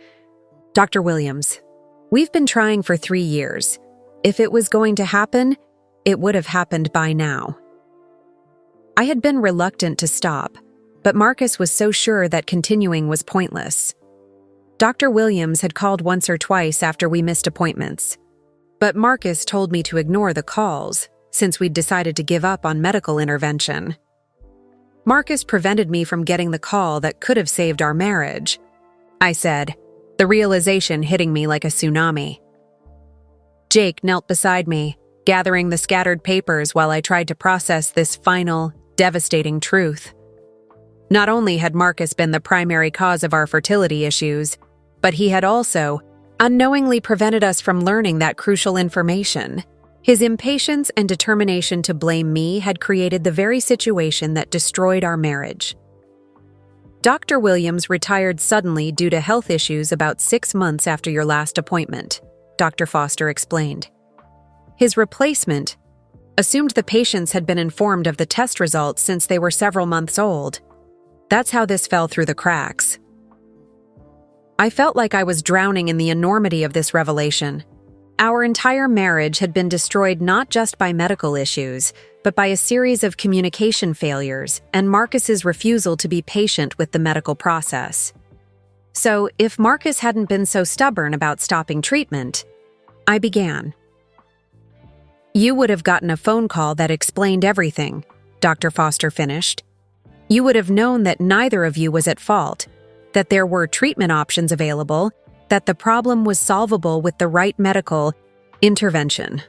Dr. Williams. We've been trying for 3 years. If it was going to happen, it would have happened by now. I had been reluctant to stop, but Marcus was so sure that continuing was pointless. Dr. Williams had called once or twice after we missed appointments, but Marcus told me to ignore the calls since we'd decided to give up on medical intervention. Marcus prevented me from getting the call that could have saved our marriage, I said, the realization hitting me like a tsunami. Jake knelt beside me, gathering the scattered papers while I tried to process this final, devastating truth. Not only had Marcus been the primary cause of our fertility issues, but he had also unknowingly prevented us from learning that crucial information. His impatience and determination to blame me had created the very situation that destroyed our marriage. Dr. Williams retired suddenly due to health issues about 6 months after your last appointment, Dr. Foster explained. His replacement assumed the patients had been informed of the test results since they were several months old. That's how this fell through the cracks. I felt like I was drowning in the enormity of this revelation. Our entire marriage had been destroyed not just by medical issues, but by a series of communication failures and Marcus's refusal to be patient with the medical process. So, if Marcus hadn't been so stubborn about stopping treatment, I began. You would have gotten a phone call that explained everything, Dr. Foster finished. You would have known that neither of you was at fault, that there were treatment options available, that the problem was solvable with the right medical intervention.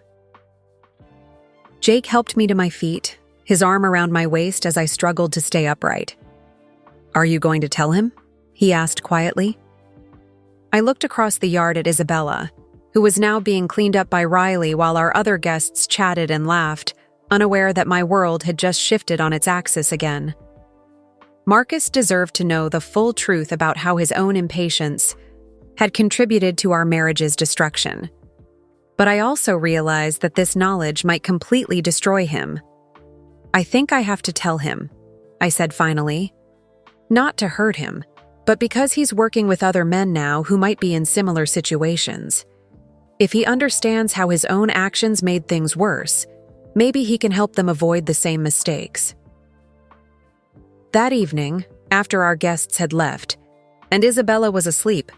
Jake helped me to my feet, his arm around my waist as I struggled to stay upright. Are you going to tell him? He asked quietly. I looked across the yard at Isabella, who was now being cleaned up by Riley while our other guests chatted and laughed, unaware that my world had just shifted on its axis again. Marcus deserved to know the full truth about how his own impatience had contributed to our marriage's destruction. But I also realized that this knowledge might completely destroy him. I think I have to tell him, I said finally. Not to hurt him, but because he's working with other men now who might be in similar situations. If he understands how his own actions made things worse, maybe he can help them avoid the same mistakes. That evening, after our guests had left, and Isabella was asleep,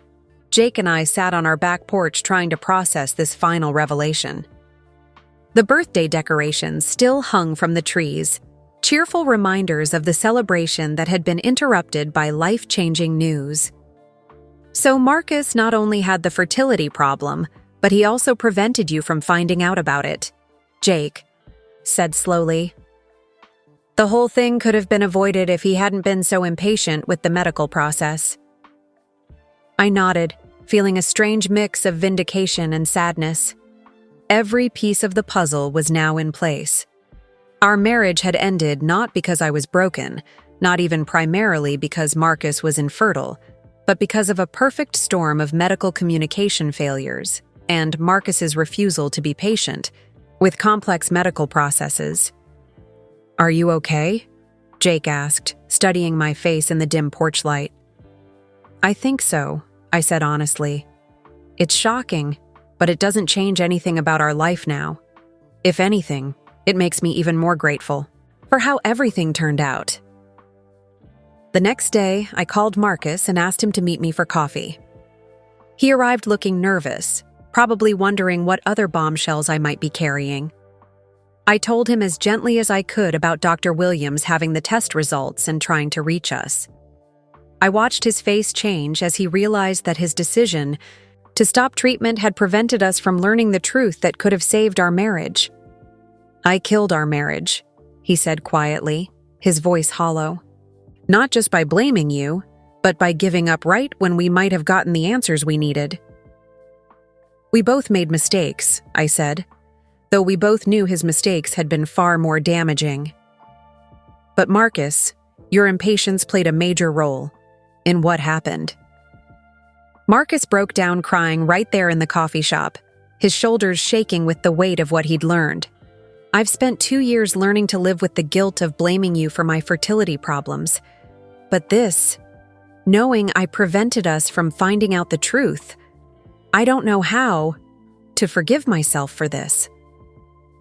Jake and I sat on our back porch trying to process this final revelation. The birthday decorations still hung from the trees, cheerful reminders of the celebration that had been interrupted by life-changing news. So Marcus not only had the fertility problem, but he also prevented you from finding out about it, Jake said slowly. The whole thing could have been avoided if he hadn't been so impatient with the medical process. I nodded, feeling a strange mix of vindication and sadness. Every piece of the puzzle was now in place. Our marriage had ended not because I was broken, not even primarily because Marcus was infertile, but because of a perfect storm of medical communication failures and Marcus's refusal to be patient with complex medical processes. "Are you okay?" Jake asked, studying my face in the dim porch light. "I think so," I said honestly. "It's shocking, but it doesn't change anything about our life now. If anything, it makes me even more grateful for how everything turned out." The next day, I called Marcus and asked him to meet me for coffee. He arrived looking nervous, probably wondering what other bombshells I might be carrying. I told him as gently as I could about Dr. Williams having the test results and trying to reach us. I watched his face change as he realized that his decision to stop treatment had prevented us from learning the truth that could have saved our marriage. "I killed our marriage," he said quietly, his voice hollow. "Not just by blaming you, but by giving up right when we might have gotten the answers we needed." "We both made mistakes," I said, though we both knew his mistakes had been far more damaging. "But Marcus, your impatience played a major role in what happened." Marcus broke down crying right there in the coffee shop, his shoulders shaking with the weight of what he'd learned. "I've spent 2 years learning to live with the guilt of blaming you for my fertility problems. But this, knowing I prevented us from finding out the truth, I don't know how to forgive myself for this."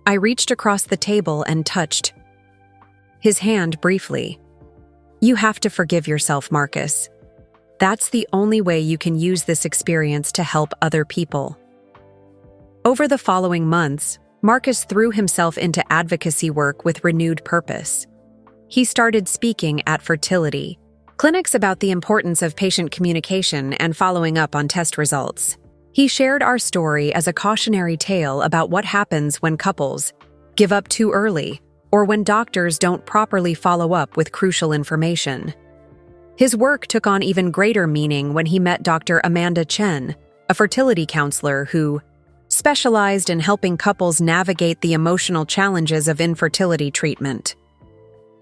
I reached across the table and touched his hand briefly. "You have to forgive yourself, Marcus. That's the only way you can use this experience to help other people." Over the following months, Marcus threw himself into advocacy work with renewed purpose. He started speaking at fertility clinics about the importance of patient communication and following up on test results. He shared our story as a cautionary tale about what happens when couples give up too early or when doctors don't properly follow up with crucial information. His work took on even greater meaning when he met Dr. Amanda Chen, a fertility counselor who specialized in helping couples navigate the emotional challenges of infertility treatment.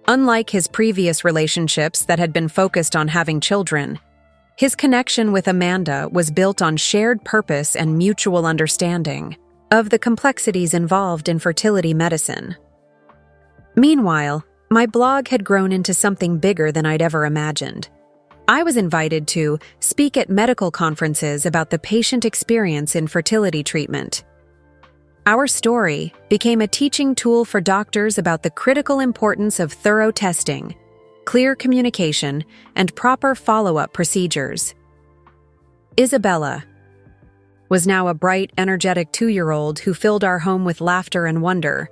Unlike his previous relationships that had been focused on having children, his connection with Amanda was built on shared purpose and mutual understanding of the complexities involved in fertility medicine. Meanwhile, my blog had grown into something bigger than I'd ever imagined. I was invited to speak at medical conferences about the patient experience in fertility treatment. Our story became a teaching tool for doctors about the critical importance of thorough testing, clear communication, and proper follow-up procedures. Isabella was now a bright, energetic 2-year-old who filled our home with laughter and wonder.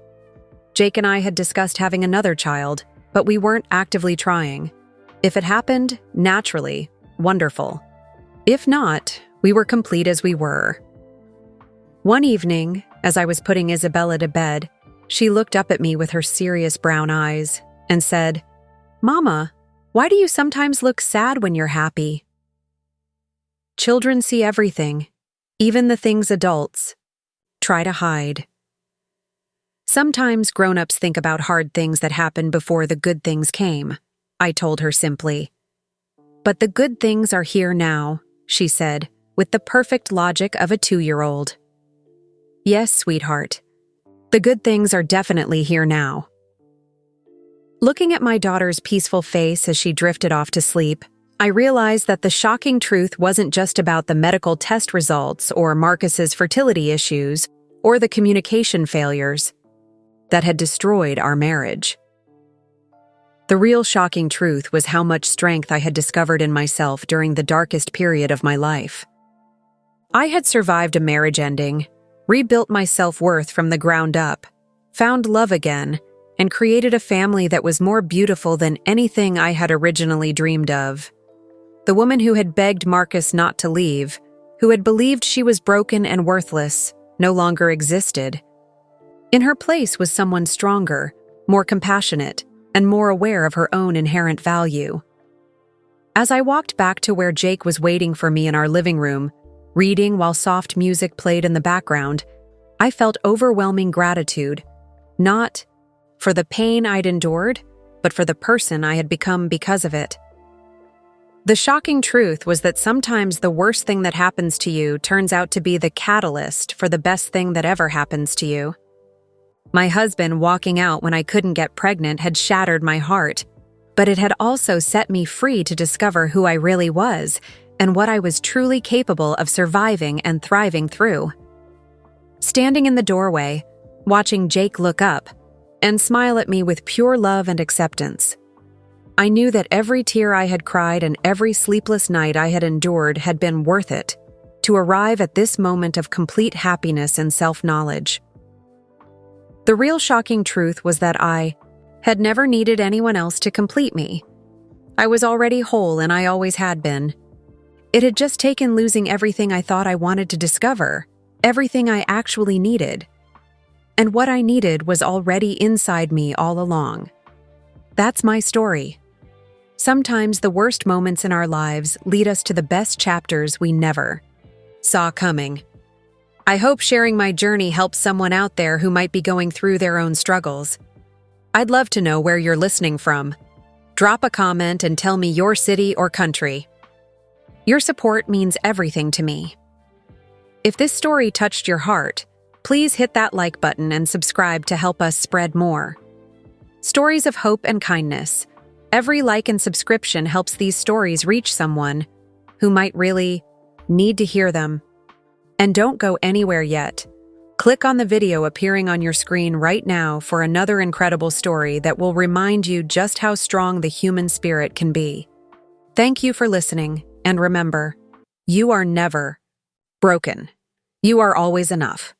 Jake and I had discussed having another child, but we weren't actively trying. If it happened, naturally, wonderful. If not, we were complete as we were. One evening, as I was putting Isabella to bed, she looked up at me with her serious brown eyes and said, "Mama, why do you sometimes look sad when you're happy?" Children see everything, even the things adults try to hide. Sometimes grown-ups think about hard things that happened before the good things came, I told her simply. But the good things are here now, she said, with the perfect logic of a 2-year-old. Yes, sweetheart. The good things are definitely here now. Looking at my daughter's peaceful face as she drifted off to sleep, I realized that the shocking truth wasn't just about the medical test results or Marcus's fertility issues or the communication failures that had destroyed our marriage. The real shocking truth was how much strength I had discovered in myself during the darkest period of my life. I had survived a marriage ending, rebuilt my self-worth from the ground up, found love again, and created a family that was more beautiful than anything I had originally dreamed of. The woman who had begged Marcus not to leave, who had believed she was broken and worthless, no longer existed. In her place was someone stronger, more compassionate, and more aware of her own inherent value. As I walked back to where Jake was waiting for me in our living room, reading while soft music played in the background, I felt overwhelming gratitude, not for the pain I'd endured, but for the person I had become because of it. The shocking truth was that sometimes the worst thing that happens to you turns out to be the catalyst for the best thing that ever happens to you. My husband walking out when I couldn't get pregnant had shattered my heart, but it had also set me free to discover who I really was and what I was truly capable of surviving and thriving through. Standing in the doorway, watching Jake look up and smile at me with pure love and acceptance, I knew that every tear I had cried and every sleepless night I had endured had been worth it to arrive at this moment of complete happiness and self-knowledge. The real shocking truth was that I had never needed anyone else to complete me. I was already whole, and I always had been. It had just taken losing everything I thought I wanted to discover, everything I actually needed. And what I needed was already inside me all along. That's my story. Sometimes the worst moments in our lives lead us to the best chapters we never saw coming. I hope sharing my journey helps someone out there who might be going through their own struggles. I'd love to know where you're listening from. Drop a comment and tell me your city or country. Your support means everything to me. If this story touched your heart, please hit that like button and subscribe to help us spread more stories of hope and kindness. Every like and subscription helps these stories reach someone who might really need to hear them. And don't go anywhere yet. Click on the video appearing on your screen right now for another incredible story that will remind you just how strong the human spirit can be. Thank you for listening, and remember, you are never broken. You are always enough.